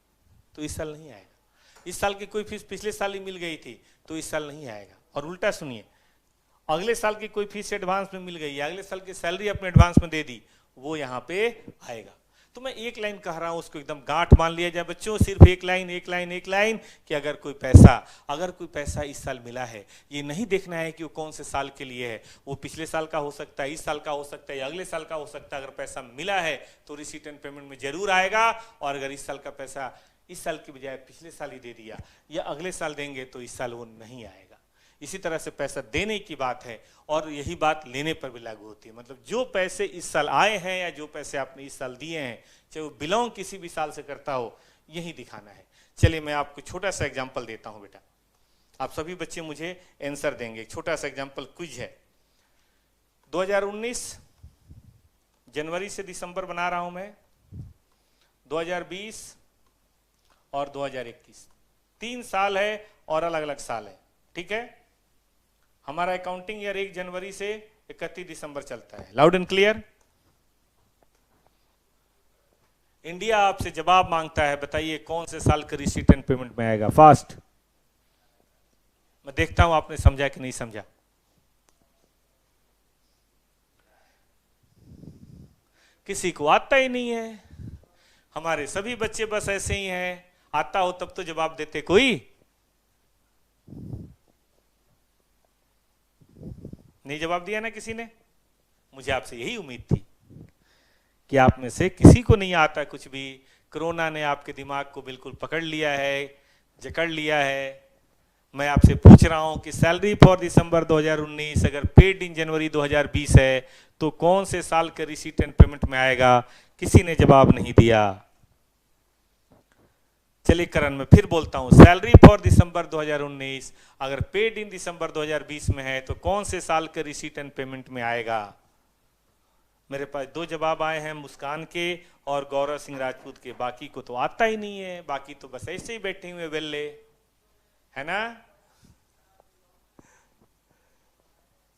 तो इस साल नहीं आएगा। इस साल की कोई फीस पिछले साल ही मिल गई थी तो इस साल नहीं आएगा। और उल्टा सुनिए, अगले साल की कोई फीस एडवांस में मिल गई, अगले साल की सैलरी अपने एडवांस में दे दी, वो यहां पे आएगा। तो मैं एक लाइन कह रहा हूं, उसको एकदम गांठ मान लिया जाए बच्चों, सिर्फ एक लाइन कि अगर कोई पैसा इस साल मिला है, ये नहीं देखना है कि वो कौन से साल के लिए है, वो पिछले साल का हो सकता है, इस साल का हो सकता है या अगले साल का हो सकता है। अगर पैसा मिला है तो रिसीट एंड पेमेंट में जरूर आएगा, और अगर इस साल का पैसा इस साल की बजाय पिछले साल ही दे दिया या अगले साल देंगे तो इस साल वो नहीं आएगा। इसी तरह से पैसा देने की बात है और यही बात लेने पर भी लागू होती है। मतलब जो पैसे इस साल आए हैं या जो पैसे आपने इस साल दिए हैं, चाहे वो बिलोंग किसी भी साल से करता हो, यही दिखाना है। चलिए मैं आपको छोटा सा एग्जांपल देता हूं बेटा, आप सभी बच्चे मुझे आंसर देंगे। छोटा सा एग्जांपल क्विज है। 2019 जनवरी से दिसंबर बना रहा हूं मैं, 2020 और 2021, 3 साल है और अलग अलग साल है, ठीक है। हमारा अकाउंटिंग ईयर 1 जनवरी से 31 दिसंबर चलता है। Loud and clear. इंडिया आपसे जवाब मांगता है, बताइए कौन से साल का रिसीट एंड पेमेंट में आएगा? फास्ट। मैं देखता हूं आपने समझा कि नहीं समझा। किसी को आता ही नहीं है, हमारे सभी बच्चे बस ऐसे ही हैं, आता हो तब तो जवाब देते। कोई नहीं जवाब दिया ना किसी ने। मुझे आपसे यही उम्मीद थी कि आप में से किसी को नहीं आता कुछ भी। कोरोना ने आपके दिमाग को बिल्कुल पकड़ लिया है, जकड़ लिया है। मैं आपसे पूछ रहा हूं कि सैलरी फॉर दिसंबर 2019 अगर पेड इन जनवरी 2020 है तो कौन से साल के रिसीट एंड पेमेंट में आएगा? किसी ने जवाब नहीं दिया। चलिए करण मैं फिर बोलता हूं, सैलरी फॉर दिसंबर 2019 अगर पेड इन दिसंबर 2020 में है तो कौन से साल के रिसीट एंड पेमेंट में आएगा? मेरे पास 2 जवाब आए हैं, मुस्कान के और गौरव सिंह राजपूत के। बाकी को तो आता ही नहीं है, बाकी तो बस ऐसे ही बैठे हुए वेल्ले, है ना।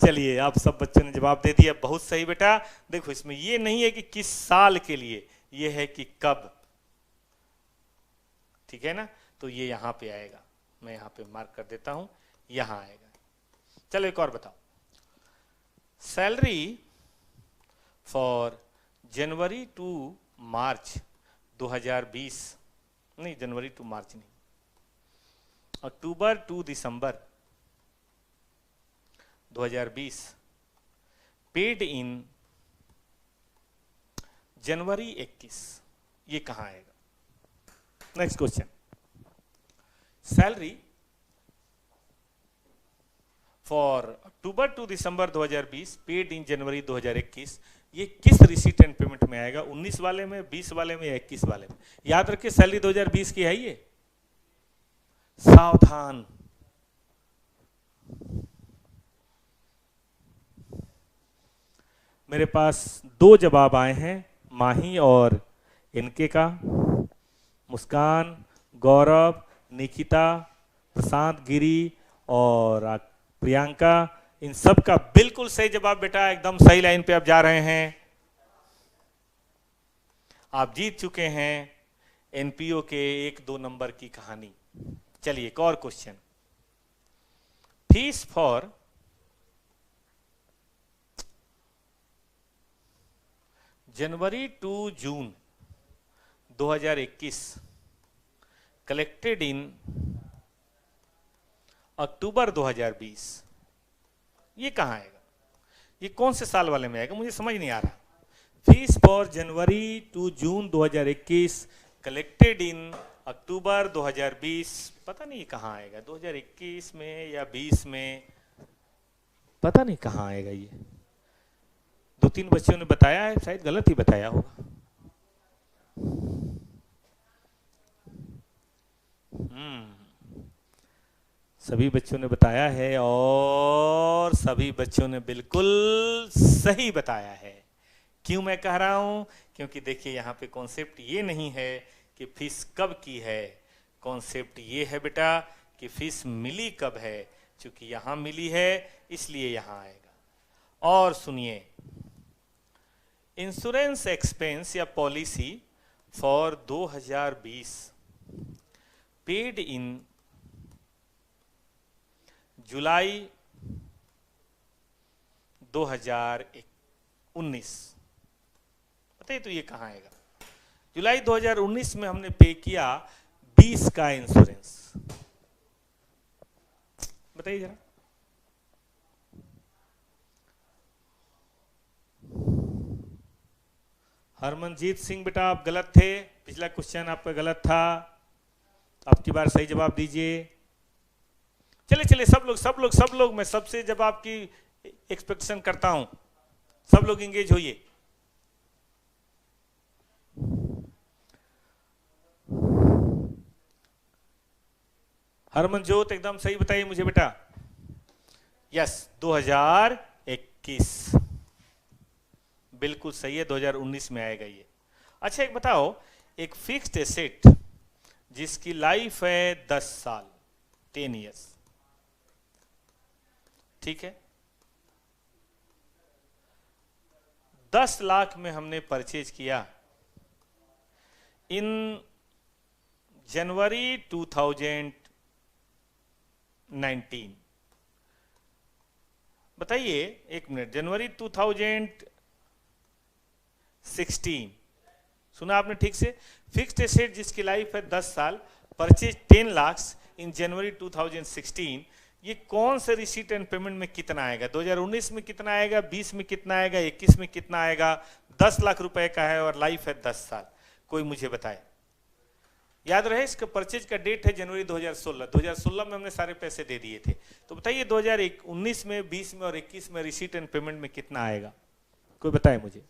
चलिए, आप सब बच्चों ने जवाब दे दिया, बहुत सही बेटा। देखो इसमें ये नहीं है कि किस साल के लिए, ये है कि कब, ठीक है ना। तो ये यहां पे आएगा, मैं यहां पे मार्क कर देता हूं, यहां आएगा। चलो एक और बताओ, सैलरी फॉर जनवरी टू मार्च 2020, नहीं जनवरी टू मार्च नहीं, अक्टूबर टू दिसंबर 2020 पेड इन जनवरी 21, ये कहां आएगा? Next question, salary for October to December 2020 paid in January 2021, ये किस रिसीट एंड पेमेंट में आएगा? 19 वाले में, 20 वाले में या 21 वाले में? याद रखिए सैलरी 2020 की है ये, सावधान। मेरे पास दो जवाब आए हैं, माही और इनके का, मुस्कान, गौरव, निकिता, प्रशांत गिरी और प्रियंका, इन सब का बिल्कुल सही जवाब बेटा, एकदम सही लाइन पे आप जा रहे हैं। आप जीत चुके हैं एनपीओ के 1-2 नंबर की कहानी। चलिए एक और question, fees for January to June 2021 collected in October 2020, ये कहां आएगा? ये कौन से साल वाले में आएगा? मुझे समझ नहीं आ रहा। Fees for January to June 2021 collected in October 2020, पता नहीं कहां आएगा, 2021 में या 20 में, पता नहीं कहां आएगा। ये 2-3 बच्चों ने बताया है, शायद गलत ही बताया होगा। सभी बच्चों ने बताया है और सभी बच्चों ने बिल्कुल सही बताया है। क्यों मैं कह रहा हूं? क्योंकि देखिए यहां पे कॉन्सेप्ट ये नहीं है कि फीस कब की है, कॉन्सेप्ट ये है बेटा कि फीस मिली कब है। चूंकि यहां मिली है इसलिए यहां आएगा। और सुनिए, इंश्योरेंस एक्सपेंस या पॉलिसी फॉर 2020 पेड इन जुलाई 2019, बताइए तो ये कहां आएगा? जुलाई 2019 में हमने पे किया 20 का इंश्योरेंस, बताइए जरा। हरमनजीत सिंह बेटा आप गलत थे, पिछला क्वेश्चन आपका गलत था, अब की बार सही जवाब दीजिए। चले चले सब लोग मैं सबसे जवाब की एक्सपेक्टेशन करता हूं, सब लोग इंगेज होइए। हरमनजोत एकदम सही बताइए मुझे बेटा। यस 2021 बिल्कुल सही है, 2019 में आएगा ये। अच्छा एक बताओ, एक फिक्स्ड एसेट जिसकी लाइफ है 10 साल, 10 ईयर्स, ठीक है, 10 लाख में हमने परचेज किया इन जनवरी 2019। बताइए एक मिनट, जनवरी 2016, सुना आपने ठीक से? फिक्स्ड एसेट जिसकी लाइफ है 10 साल, परचेज 10 लाख इन जनवरी 2016, ये कौन से रिसीट एंड पेमेंट में कितना आएगा? 2019 में कितना आएगा, 20 में कितना आएगा, 21 में कितना आएगा? 10 लाख रुपए का है और लाइफ है 10 साल, कोई मुझे बताए। याद रहे इसका परचेज का डेट है जनवरी 2016, 2016 में हमने सारे पैसे दे दिए थे। तो बताइए 2019 में, 20 में और 21 में रिसीट एंड पेमेंट में कितना आएगा? कोई बताए मुझे,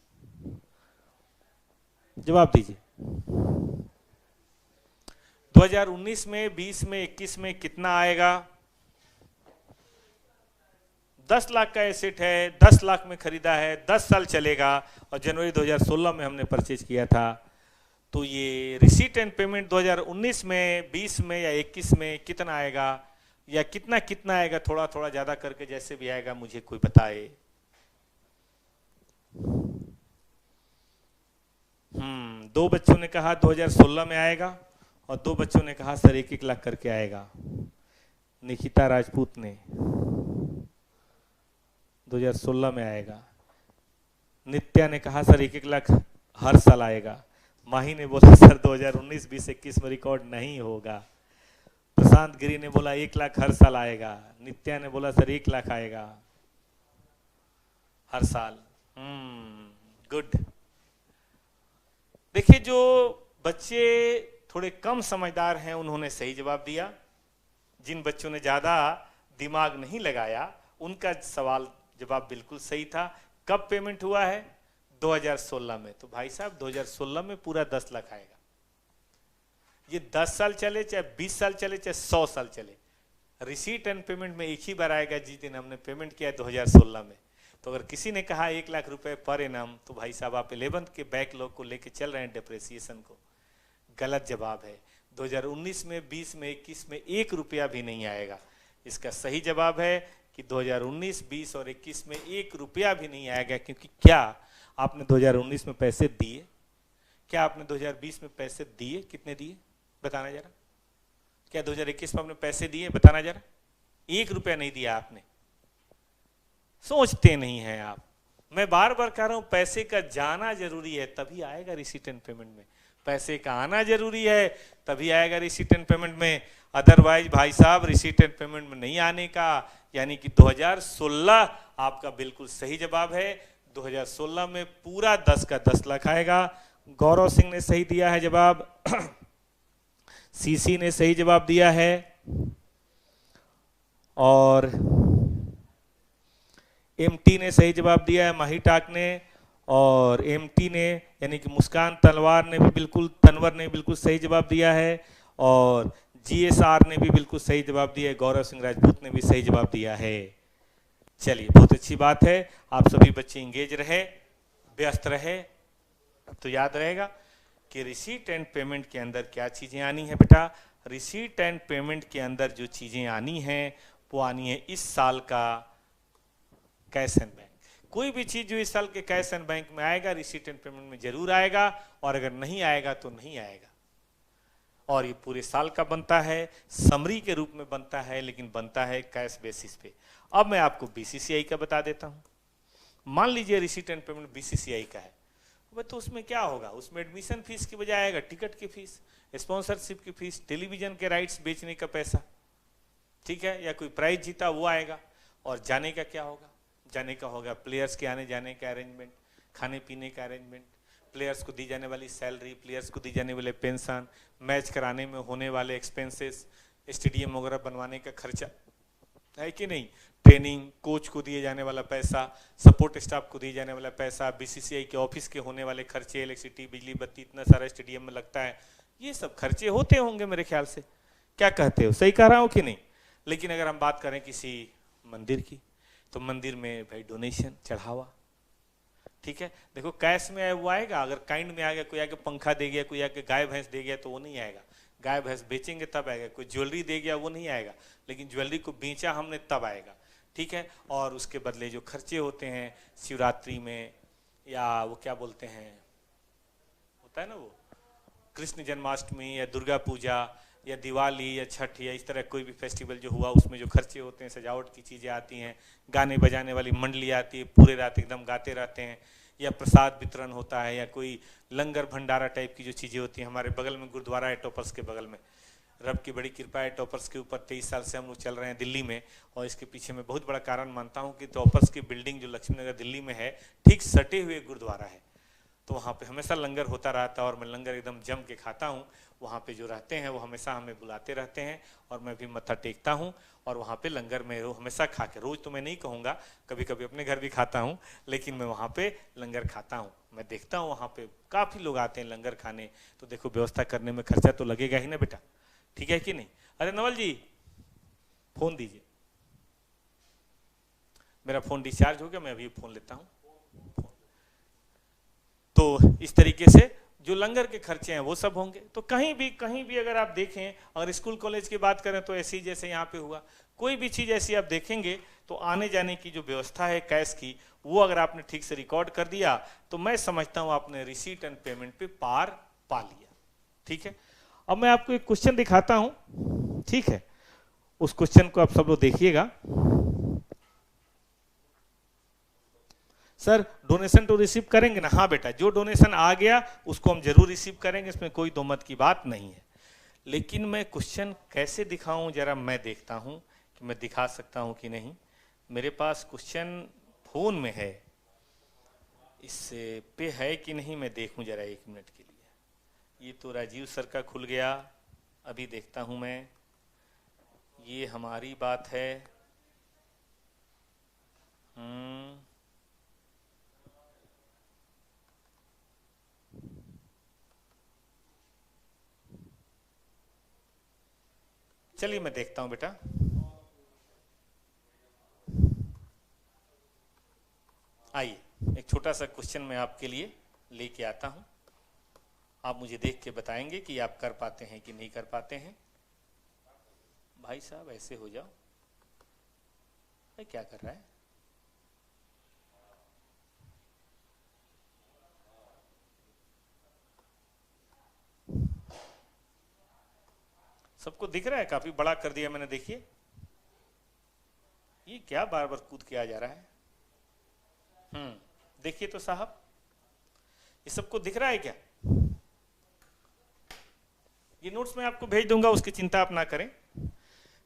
जवाब दीजिए। 2019 में, 20 में, 21 में कितना आएगा? 10 लाख का एसेट है, 10 लाख में खरीदा है, 10 साल चलेगा और जनवरी 2016 में हमने परचेज किया था। तो ये रिसीट एंड पेमेंट 2019 में, 20 में या 21 में कितना आएगा? या कितना कितना आएगा, थोड़ा थोड़ा ज्यादा करके जैसे भी आएगा मुझे कोई बताए। 2 बच्चों ने कहा 2016 में आएगा और 2 बच्चों ने कहा सर 1-1 लाख करके आएगा। निकिता राजपूत ने 2016 में आएगा। नित्या ने कहा सर 1-1 लाख हर साल आएगा। माही ने बोला सर 2019, 20, 21 में रिकॉर्ड नहीं होगा। प्रशांत गिरी ने बोला 1 लाख हर साल आएगा। नित्या ने बोला सर 1 लाख आएगा हर साल। गुड। देखिए जो बच्चे थोड़े कम समझदार हैं उन्होंने सही जवाब दिया। जिन बच्चों ने ज्यादा दिमाग नहीं लगाया उनका सवाल जवाब बिल्कुल सही था। कब पेमेंट हुआ है? 2016 में। तो भाई साहब 2016 में पूरा 10 लाख आएगा। ये 10 साल चले चाहे 20 साल चले चाहे 100 साल चले, रिसीट एंड पेमेंट में एक ही बार आएगा जिस दिन हमने पेमेंट किया 2016 में। तो अगर किसी ने कहा 1 लाख रुपए पर एनम, तो भाई साहब आप 11th के बैकलॉग को लेके चल रहे हैं डेप्रिसिएशन को। गलत जवाब है। 2019 में, 20 में, 21 में 1 रुपया भी नहीं आएगा। इसका सही जवाब है कि 2019, 20 और 21 में 1 रुपया भी नहीं आएगा। क्योंकि क्या आपने 2019 में पैसे दिए? क्या आपने 2020 में पैसे दिए? कितने दिए बताना जरा। क्या 2021 में आपने पैसे दिए? बताना जरा। 1 रुपया नहीं दिया आपने। सोचते नहीं हैं आप। मैं बार बार कह रहा हूं पैसे का जाना जरूरी है तभी आएगा रिसीट एंड पेमेंट में। पैसे का आना जरूरी है तभी आएगा रिसीट एंड पेमेंट में। अदरवाइज भाई साहब रिसीट एंड पेमेंट में नहीं आने का। यानी कि 2016 आपका बिल्कुल सही जवाब है। 2016 में पूरा 10 का 10 लाख आएगा। गौरव सिंह ने सही दिया है जवाब। सीसी ने सही जवाब दिया है और एमटी ने सही जवाब दिया है, माही टाक ने। और एमटी ने यानी कि मुस्कान तनवर ने भी बिल्कुल सही जवाब दिया है। और जीएसआर ने भी बिल्कुल सही जवाब दिया है। गौरव सिंह राजपूत ने भी सही जवाब दिया है। चलिए बहुत अच्छी बात है। आप सभी बच्चे इंगेज रहे, व्यस्त रहे। तो याद रहेगा कि रिसीट एंड पेमेंट के अंदर क्या चीजें आनी है बेटा। रिसीट एंड पेमेंट के अंदर जो चीजें आनी है वो आनी है इस साल का कैश एंड बैंक। कोई भी चीज जो इस साल के कैश एंड बैंक में आएगा रिसीट एंड पेमेंट में जरूर आएगा, और अगर नहीं आएगा तो नहीं आएगा। और ये पूरे साल का बनता है, समरी के रूप में बनता है, लेकिन बनता है कैश बेसिस पे। अब मैं आपको बीसीसीआई का बता देता हूं। मान लीजिए रिसीट एंड पेमेंट बीसीसीआई का है, तो उसमें क्या होगा? उसमें एडमिशन फीस की बजाय आएगा टिकट की फीस, स्पॉन्सरशिप की फीस, टेलीविजन के राइट्स बेचने का पैसा, ठीक है, या कोई प्राइज जीता वो आएगा। और जाने का क्या होगा? जाने का होगा प्लेयर्स के आने जाने का अरेंजमेंट, खाने पीने का अरेंजमेंट, प्लेयर्स को दी जाने वाली सैलरी, प्लेयर्स को दी जाने वाले पेंशन, मैच कराने में होने वाले एक्सपेंसेस, स्टेडियम वगैरह बनवाने का खर्चा है कि नहीं, ट्रेनिंग, कोच को दिए जाने वाला पैसा, सपोर्ट स्टाफ को दिए जाने वाला पैसा, बीसीसीआई के ऑफिस के होने वाले खर्चे, इलेक्ट्रिसिटी, बिजली बत्ती, इतना सारा स्टेडियम में लगता है, ये सब खर्चे होते होंगे मेरे ख्याल से। क्या कहते हो, सही कह रहा हूं कि नहीं? लेकिन अगर हम बात करें किसी मंदिर की, तो मंदिर में भाई डोनेशन, चढ़ावा, ठीक है। देखो कैश में वो आएगा, अगर काइंड में आ गया, कोई आके पंखा दे गया, कोई आके गाय भैंस दे गया तो वो नहीं आएगा। गाय भैंस बेचेंगे तब आएगा। कोई ज्वेलरी दे गया वो नहीं आएगा, लेकिन ज्वेलरी को बेचा हमने तब आएगा, ठीक है। और उसके बदले जो खर्चे होते हैं शिवरात्रि में, या वो क्या बोलते हैं, होता है ना वो कृष्ण जन्माष्टमी या दुर्गा पूजा या दिवाली या छठ या इस तरह कोई भी फेस्टिवल जो हुआ, उसमें जो खर्चे होते हैं, सजावट की चीज़ें आती हैं, गाने बजाने वाली मंडली आती है, पूरे रात एकदम गाते रहते हैं, या प्रसाद वितरण होता है, या कोई लंगर भंडारा टाइप की जो चीज़ें होती हैं। हमारे बगल में गुरुद्वारा है टॉपर्स के बगल में, रब की बड़ी कृपा है, टॉपर्स के ऊपर 23 साल से हम लोग चल रहे हैं दिल्ली में। और इसके पीछे मैं बहुत बड़ा कारण मानता हूँ कि टॉपर्स की बिल्डिंग जो लक्ष्मी नगर दिल्ली में है, ठीक सटे हुए गुरुद्वारा है। तो वहाँ पे हमेशा लंगर होता रहता है और मैं लंगर एकदम जम के खाता हूँ। वहाँ पे जो रहते हैं वो हमेशा हमें बुलाते रहते हैं और मैं भी मत्था टेकता हूँ, और वहाँ पे लंगर में हमेशा खा के, रोज तो मैं नहीं कहूँगा, कभी कभी अपने घर भी खाता हूँ, लेकिन मैं वहाँ पे लंगर खाता हूँ। मैं देखता हूँ वहाँ पे काफ़ी लोग आते हैं लंगर खाने, तो देखो व्यवस्था करने में खर्चा तो लगेगा ही ना बेटा, ठीक है कि नहीं? अरे नवल जी फोन दीजिए, मेरा फोन डिस्चार्ज हो गया, मैं अभी फोन लेता हूँ। तो इस तरीके से जो लंगर के खर्चे हैं वो सब होंगे। तो कहीं भी अगर आप देखें, अगर स्कूल कॉलेज की बात करें तो ऐसी जैसे यहाँ पे हुआ, कोई भी चीज़ ऐसी आप देखेंगे तो आने जाने की जो व्यवस्था है कैश की, वो अगर आपने ठीक से रिकॉर्ड कर दिया तो मैं समझता हूँ आपने रिसीट एंड पेमेंट पे पार पा लिया। ठीक है, अब मैं आपको एक क्वेश्चन दिखाता हूँ, ठीक है, उस क्वेश्चन को आप सब लोग देखिएगा। सर डोनेशन तो रिसीव करेंगे ना? हाँ बेटा, जो डोनेशन आ गया उसको हम जरूर रिसीव करेंगे, इसमें कोई दो मत की बात नहीं है। लेकिन मैं क्वेश्चन कैसे दिखाऊं, जरा मैं देखता हूं कि मैं दिखा सकता हूं कि नहीं। मेरे पास क्वेश्चन फोन में है, इससे पे है कि नहीं मैं देखूं जरा 1 मिनट के लिए। ये तो राजीव सर का खुल गया, अभी देखता हूं मैं। ये हमारी बात है। चलिए मैं देखता हूं बेटा। आइए एक छोटा सा क्वेश्चन मैं आपके लिए लेके आता हूं, आप मुझे देख के बताएंगे कि आप कर पाते हैं कि नहीं कर पाते हैं। भाई साहब ऐसे हो जाओ, भाई क्या कर रहा है? सबको दिख रहा है? काफी बड़ा कर दिया मैंने, देखिए ये क्या बार बार कूद के आ जा रहा है। देखिए तो साहब, ये सबको दिख रहा है क्या? ये नोट्स मैं आपको भेज दूंगा, उसकी चिंता आप ना करें।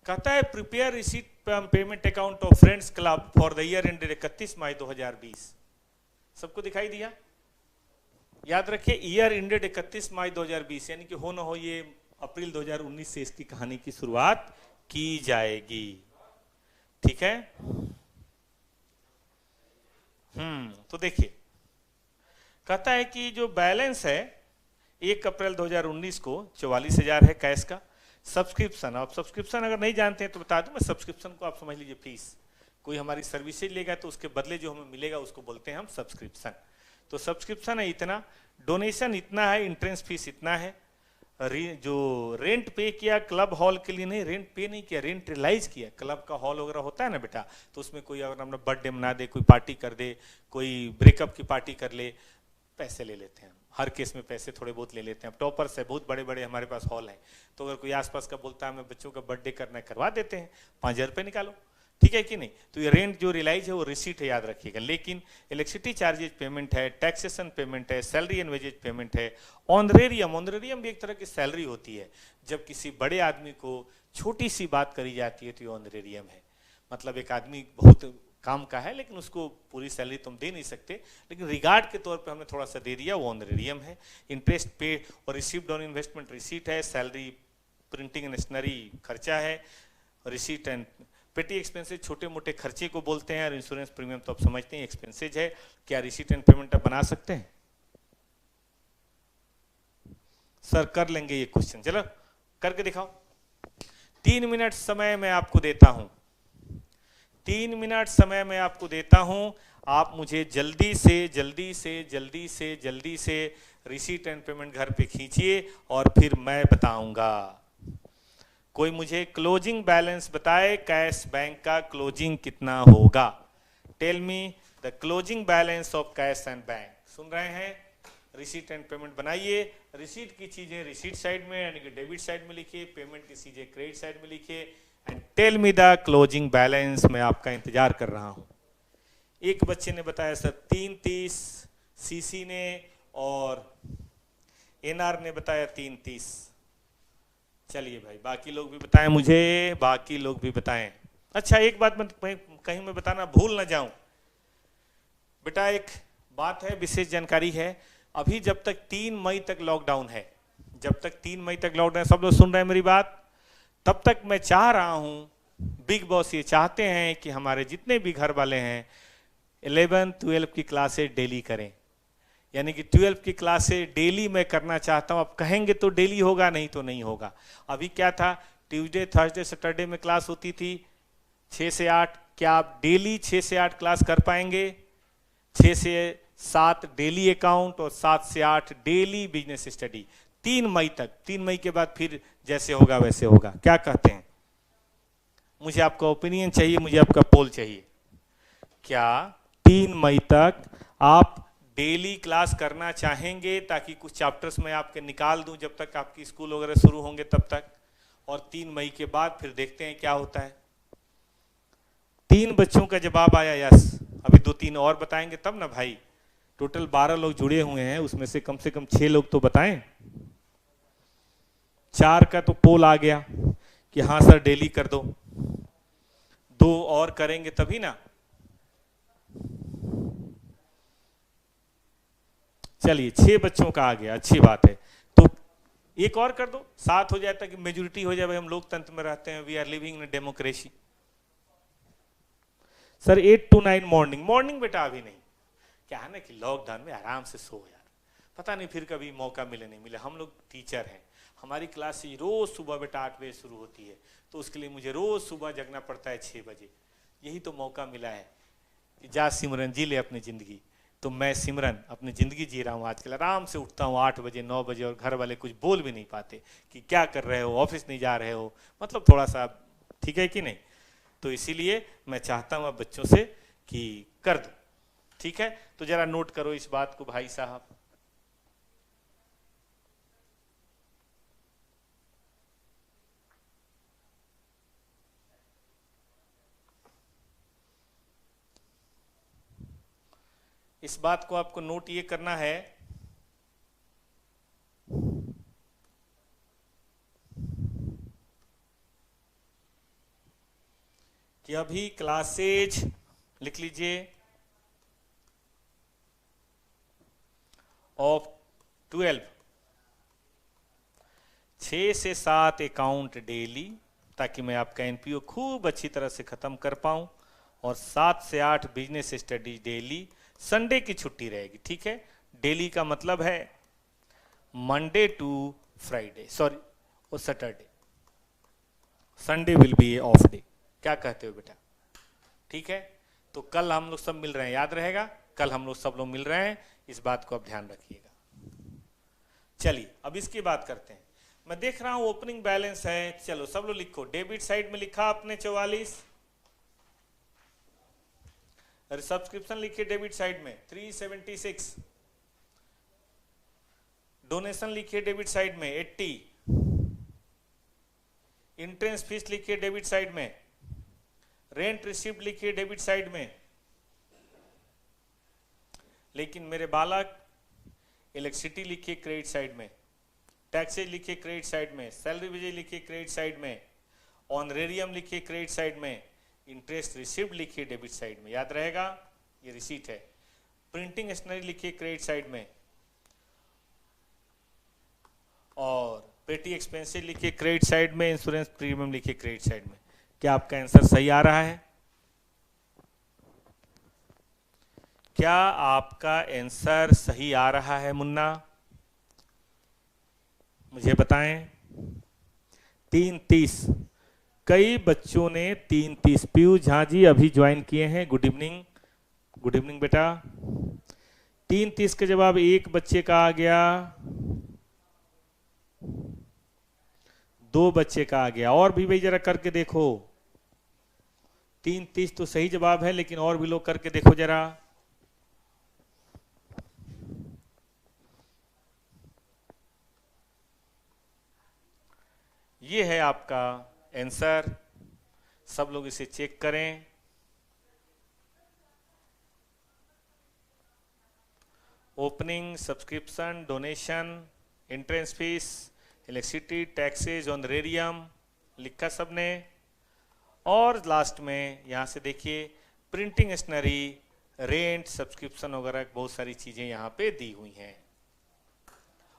कहता है prepare receipt payment account of friends club for the year ended 31 मई 2020। सबको दिखाई दिया? याद रखिए ईयर एंडेड 31 मई 2020, यानी कि हो ना हो ये अप्रैल 2019 से इसकी कहानी की शुरुआत की जाएगी। ठीक है, तो देखिए कहता है कि जो बैलेंस है 1 अप्रैल 2019 को 44,000 है कैश का। सब्सक्रिप्शन, आप सब्सक्रिप्शन अगर नहीं जानते हैं तो बता दूं मैं, सब्सक्रिप्शन को आप समझ लीजिए फीस। कोई हमारी सर्विसेज लेगा तो उसके बदले जो हमें मिलेगा उसको बोलते हैं हम सब्सक्रिप्शन। तो सब्सक्रिप्शन है इतना, डोनेशन इतना है, एंट्रेंस फीस इतना है, जो रेंट पे किया क्लब हॉल के लिए, नहीं रेंट पे नहीं किया, रेंट रिलाइज किया। क्लब का हॉल वगैरह होता है ना बेटा, तो उसमें कोई अगर हमने बर्थडे मना दे, कोई पार्टी कर दे, कोई ब्रेकअप की पार्टी कर ले, पैसे ले लेते हैं। हर केस में पैसे थोड़े बहुत ले लेते हैं। टॉपर्स है, बहुत बड़े बड़े हमारे पास हॉल हैं, तो अगर कोई आसपास का बोलता है हमें बच्चों का बर्थडे करना है, करवा देते हैं, 5,000 रुपये निकालो। ठीक है कि नहीं? तो ये रेंट जो रिलाइज है वो रिसीट है, याद रखिएगा। लेकिन इलेक्ट्रिसिटी चार्जेज पेमेंट है, टैक्सेशन पेमेंट है, सैलरी एंड वेजेज पेमेंट है, ऑनरेरियम, ऑनरेरियम भी एक तरह की सैलरी होती है। जब किसी बड़े आदमी को छोटी सी बात करी जाती है तो ये ऑनरेरियम है। मतलब एक आदमी बहुत काम का है लेकिन उसको पूरी सैलरी तुम दे नहीं सकते, लेकिन रिगार्ड के तौर पे हमने थोड़ा सा दे दिया, वो ऑनरेरियम है। इंटरेस्ट पे और रिसीव्ड ऑन इन्वेस्टमेंट रिसीट है, सैलरी प्रिंटिंग एंड स्टेशनरी खर्चा है, रिसीट एंड पेटी एक्सपेंसेज छोटे मोटे खर्चे को बोलते हैं, और इंश्योरेंस प्रीमियम तो आप समझते हैं एक्सपेंसेज है। क्या रिसीट एंड पेमेंट आप बना सकते हैं? सर कर लेंगे ये क्वेश्चन, चलो करके दिखाओ। 3 मिनट समय मैं आपको देता हूं, 3 मिनट समय मैं आपको देता हूं। आप मुझे जल्दी से रिसीट एंड पेमेंट घर पे खींचिए और फिर मैं बताऊंगा। कोई मुझे क्लोजिंग बैलेंस बताए, कैश बैंक का क्लोजिंग कितना होगा? Tell me the closing balance of cash and bank. सुन रहे हैं? रिसीट एंड पेमेंट बनाइए। रिसीट की चीजें रिसीट साइड में यानी कि डेबिट साइड में लिखिए, पेमेंट की चीजें क्रेडिट साइड में लिखिए, and tell me the closing balance. मैं आपका इंतजार कर रहा हूं। एक बच्चे ने बताया सर 330, सीसी ने और एनआर ने बताया 330। चलिए भाई बाकी लोग भी बताएं मुझे, बाकी लोग भी बताएं। अच्छा एक बात मैं कहीं मैं बताना भूल ना जाऊं बेटा, एक बात है, विशेष जानकारी है। अभी जब तक 3 मई तक लॉकडाउन है, जब तक 3 मई तक लॉकडाउन, सब लोग सुन रहे हैं मेरी बात, तब तक मैं चाह रहा हूं, बिग बॉस ये चाहते हैं कि हमारे जितने भी घर वाले हैं 11, 12 की क्लासेस डेली करें। यानी कि 12 की क्लासेस डेली मैं करना चाहता हूं। अब कहेंगे तो डेली होगा, नहीं तो नहीं होगा। अभी क्या था, ट्यूसडे थर्सडे सैटरडे में क्लास होती थी 6 से 8। क्या आप डेली 6 से 8 क्लास कर पाएंगे? 6 7 डेली अकाउंट और 7 से 8 डेली बिजनेस स्टडी। 3 मई तक। 3 मई के बाद फिर जैसे होगा वैसे होगा। क्या कहते हैं? मुझे आपका ओपिनियन चाहिए, मुझे आपका पोल चाहिए। क्या 3 मई तक आप डेली क्लास करना चाहेंगे ताकि कुछ चैप्टर्स मैं आपके निकाल दूं जब तक आपकी स्कूल वगैरह शुरू होंगे तब तक, और 3 मई के बाद फिर देखते हैं क्या होता है। 3 बच्चों का जवाब आया यस। अभी 2-3 और बताएंगे तब ना भाई। टोटल 12 लोग जुड़े हुए हैं, उसमें से कम 6 लोग तो बताएं। 4 का तो पोल आ गया कि हाँ सर डेली कर दो। 2 और करेंगे तभी ना। चलिए 6 बच्चों का आ गया, अच्छी बात है। तो एक और कर दो, 7 हो जाए ताकि मेजोरिटी हो जाए। भाई हम लोकतंत्र में रहते हैं, we are living in democracy. Sir 8 to 9 morning. Morning बेटा अभी नहीं, क्या है ना कि लॉकडाउन में आराम से सो यार, पता नहीं फिर कभी मौका मिले नहीं मिले। हम लोग टीचर हैं, हमारी क्लास रोज सुबह बेटा 8 बजे शुरू होती है, तो उसके लिए मुझे रोज सुबह जगना पड़ता है 6 बजे। यही तो मौका मिला है कि जा सिमरन जी ले अपनी जिंदगी। तो मैं सिमरन अपनी जिंदगी जी रहा हूँ आजकल। आराम से उठता हूँ 8 बजे 9 बजे, और घर वाले कुछ बोल भी नहीं पाते कि क्या कर रहे हो, ऑफिस नहीं जा रहे हो, मतलब थोड़ा सा ठीक है कि नहीं। तो इसीलिए मैं चाहता हूँ अब बच्चों से कि कर दो, ठीक है। तो जरा नोट करो इस बात को भाई साहब। इस बात को आपको नोट ये करना है कि अभी क्लासेज लिख लीजिए ऑफ 12 6 से 7 अकाउंट डेली, ताकि मैं आपका एनपीओ खूब अच्छी तरह से खत्म कर पाऊं, और 7 से 8 बिजनेस स्टडीज डेली। संडे की छुट्टी रहेगी, ठीक है। डेली का मतलब है मंडे टू फ्राइडे, सॉरी वो Saturday. Sunday will be A of day. क्या कहते हो बेटा? ठीक है। तो कल हम लोग सब मिल रहे हैं, याद रहेगा, कल हम लोग सब लोग मिल रहे हैं, इस बात को आप ध्यान रखिएगा। चलिए अब इसकी बात करते हैं। मैं देख रहा हूं ओपनिंग बैलेंस है, चलो सब लोग लिखो। डेबिट साइड में लिखा आपने 44, सब्सक्रिप्शन लिखिए डेबिट साइड में 376, डोनेशन लिखिए डेबिट साइड में 80, इंट्रेंस फीस लिखिए डेबिट साइड में, रेंट रिसिप्ट लिखिए डेबिट साइड में। लेकिन मेरे बालक इलेक्ट्रिसिटी लिखिए क्रेडिट साइड में, टैक्सेज लिखिए क्रेडिट साइड में, सैलरी वेजेज लिखिए क्रेडिट साइड में, ऑनरेरियम लिखिए क्रेडिट साइड में, इंटरेस्ट रिसीव्ड लिखिए डेबिट साइड में। याद रहेगा, ये रिसीट है। प्रिंटिंग स्टेशनरी लिखिए क्रेडिट साइड में, और पेटी एक्सपेंसेस लिखिए क्रेडिट साइड में, इंश्योरेंस प्रीमियम लिखिए क्रेडिट साइड में। क्या आपका आंसर सही आ रहा है? क्या आपका आंसर सही आ रहा है मुन्ना? मुझे बताएं। 3:30, कई बच्चों ने 3:30। पीयूष झा जी अभी ज्वाइन किए हैं, गुड इवनिंग। गुड इवनिंग बेटा। 3:30 के जवाब एक बच्चे का आ गया, 2 बच्चे का आ गया, और भी भाई जरा करके देखो। 3:30 तो सही जवाब है, लेकिन और भी लोग करके देखो जरा। ये है आपका आंसर, सब लोग इसे चेक करें। Opening, subscription, donation, entrance fees, electricity, taxes, honorarium लिखा सबने। और लास्ट में यहां से देखिए प्रिंटिंग स्टेशनरी, रेंट, सब्सक्रिप्शन वगैरह बहुत सारी चीजें यहां पे दी हुई हैं।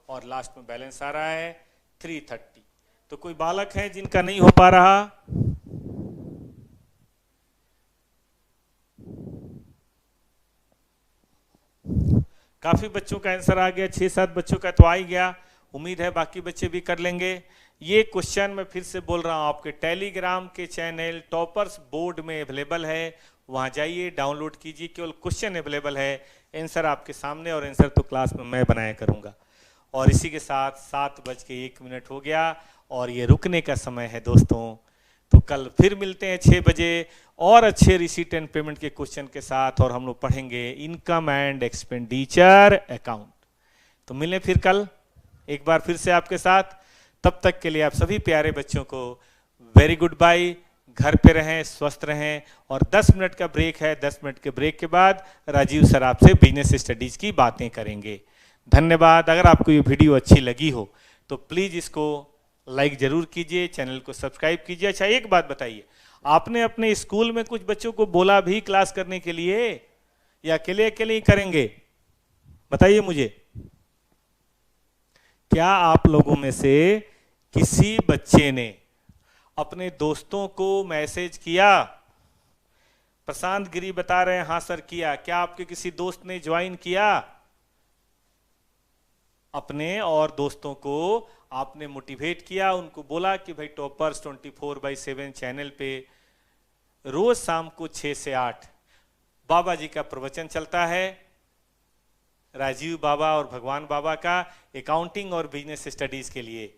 और लास्ट में बैलेंस आ रहा है 330। तो कोई बालक है जिनका नहीं हो पा रहा? काफी बच्चों का आंसर आ गया, 6-7 बच्चों का तो आ ही गया। उम्मीद है बाकी बच्चे भी कर लेंगे। ये क्वेश्चन मैं फिर से बोल रहा हूं, आपके टेलीग्राम के चैनल टॉपर्स बोर्ड में अवेलेबल है, वहां जाइए डाउनलोड कीजिए। केवल क्वेश्चन अवेलेबल है, आंसर आपके सामने, और आंसर तो क्लास में मैं बनाया करूंगा। और इसी के साथ 7:01 हो गया और ये रुकने का समय है दोस्तों। तो कल फिर मिलते हैं 6 बजे और अच्छे रिसीट एंड पेमेंट के क्वेश्चन के साथ, और हम लोग पढ़ेंगे इनकम एंड एक्सपेंडिचर अकाउंट। तो मिलें फिर कल एक बार फिर से आपके साथ। तब तक के लिए आप सभी प्यारे बच्चों को वेरी गुड बाय। घर पे रहें, स्वस्थ रहें, और 10 मिनट का ब्रेक है। 10 मिनट के ब्रेक के बाद राजीव सर आपसे बिजनेस स्टडीज की बातें करेंगे। धन्यवाद। अगर आपको ये वीडियो अच्छी लगी हो तो प्लीज इसको लाइक जरूर कीजिए, चैनल को सब्सक्राइब कीजिए। अच्छा, एक बात बताइए, आपने अपने स्कूल में कुछ बच्चों को बोला भी क्लास करने के लिए, या अकेले अकेले ही करेंगे? बताइए मुझे। क्या आप लोगों में से किसी बच्चे ने अपने दोस्तों को मैसेज किया? प्रशांत गिरी बता रहे हैं हाँ सर किया। क्या आपके किसी दोस्त ने ज्वाइन किया? अपने और दोस्तों को आपने मोटिवेट किया, उनको बोला कि भाई टॉपर्स 24/7 चैनल पे रोज शाम को 6 से 8 बाबा जी का प्रवचन चलता है, राजीव बाबा और भगवान बाबा का, अकाउंटिंग और बिजनेस स्टडीज के लिए।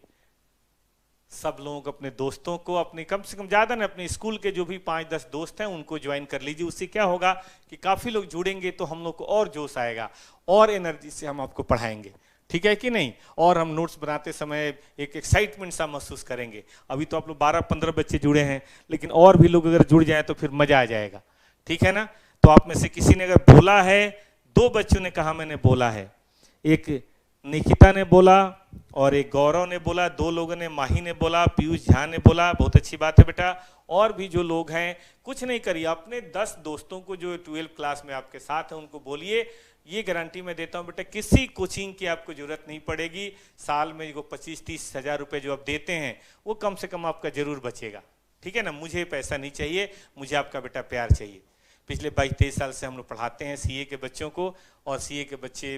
सब लोग अपने दोस्तों को, अपने कम से कम ज्यादा ना, अपने स्कूल के जो भी 5-10 दोस्त हैं उनको ज्वाइन कर लीजिए। उससे क्या होगा कि काफी लोग जुड़ेंगे तो हम लोग को और जोश आएगा और एनर्जी से हम आपको पढ़ाएंगे। ठीक है कि नहीं? और हम नोट्स बनाते समय एक एक्साइटमेंट सा महसूस करेंगे। अभी तो आप लोग 12-15 बच्चे जुड़े हैं, लेकिन और भी लोग अगर जुड़ जाए तो फिर मजा आ जाएगा। ठीक है ना? तो आप में से किसी ने अगर बोला है, 2 बच्चों ने कहा मैंने बोला है, एक निकिता ने बोला और एक गौरव ने बोला, 2 लोगों ने, माही ने बोला, पीयूष झा ने बोला। बहुत अच्छी बात है बेटा। और भी जो लोग हैं, कुछ नहीं करिए, अपने 10 दोस्तों को जो 12 क्लास में आपके साथ हैं उनको बोलिए। ये गारंटी मैं देता हूं बेटा, किसी कोचिंग की आपको जरूरत नहीं पड़ेगी। साल में जो 25-30 हजार रुपए जो आप देते हैं वो कम से कम आपका जरूर बचेगा। ठीक है ना? मुझे पैसा नहीं चाहिए, मुझे आपका बेटा प्यार चाहिए। पिछले 22-23 साल से हम लोग पढ़ाते हैं सीए के बच्चों को, और सीए के बच्चे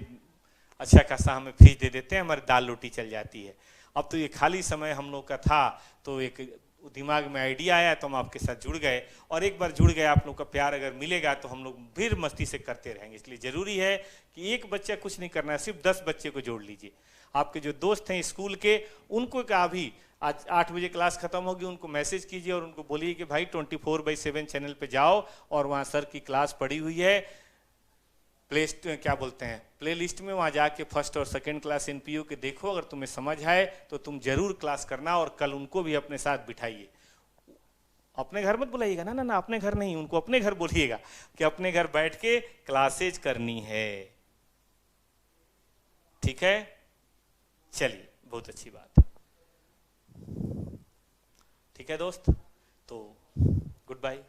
अच्छा खासा हमें फीस दे देते हैं, हमारी दाल रोटी चल जाती है। अब तो ये खाली समय हम लोग का था तो एक दिमाग में आइडिया आया तो हम आपके साथ जुड़ गए, और एक बार जुड़ गए आप लोग का प्यार अगर मिलेगा तो हम लोग फिर मस्ती से करते रहेंगे। इसलिए जरूरी है कि एक बच्चा कुछ नहीं करना है, सिर्फ 10 बच्चे को जोड़ लीजिए। आपके जो दोस्त हैं स्कूल के, उनको क्या, भी आज 8 बजे क्लास खत्म होगी, उनको मैसेज कीजिए और उनको बोलिए कि भाई 24/7 चैनल पे जाओ और वहाँ सर की क्लास पड़ी हुई है, प्ले लिस्ट में, वहाँ जाके फर्स्ट और सेकंड क्लास एनपीयू के देखो। अगर तुम्हें समझ आए तो तुम जरूर क्लास करना, और कल उनको भी अपने साथ बिठाइए। अपने घर मत बुलाइएगा ना, ना ना, अपने घर नहीं, उनको अपने घर बोलिएगा कि अपने घर बैठ के क्लासेज करनी है। ठीक है? चलिए, बहुत अच्छी बात है। ठीक है दोस्त, तो गुड बाय।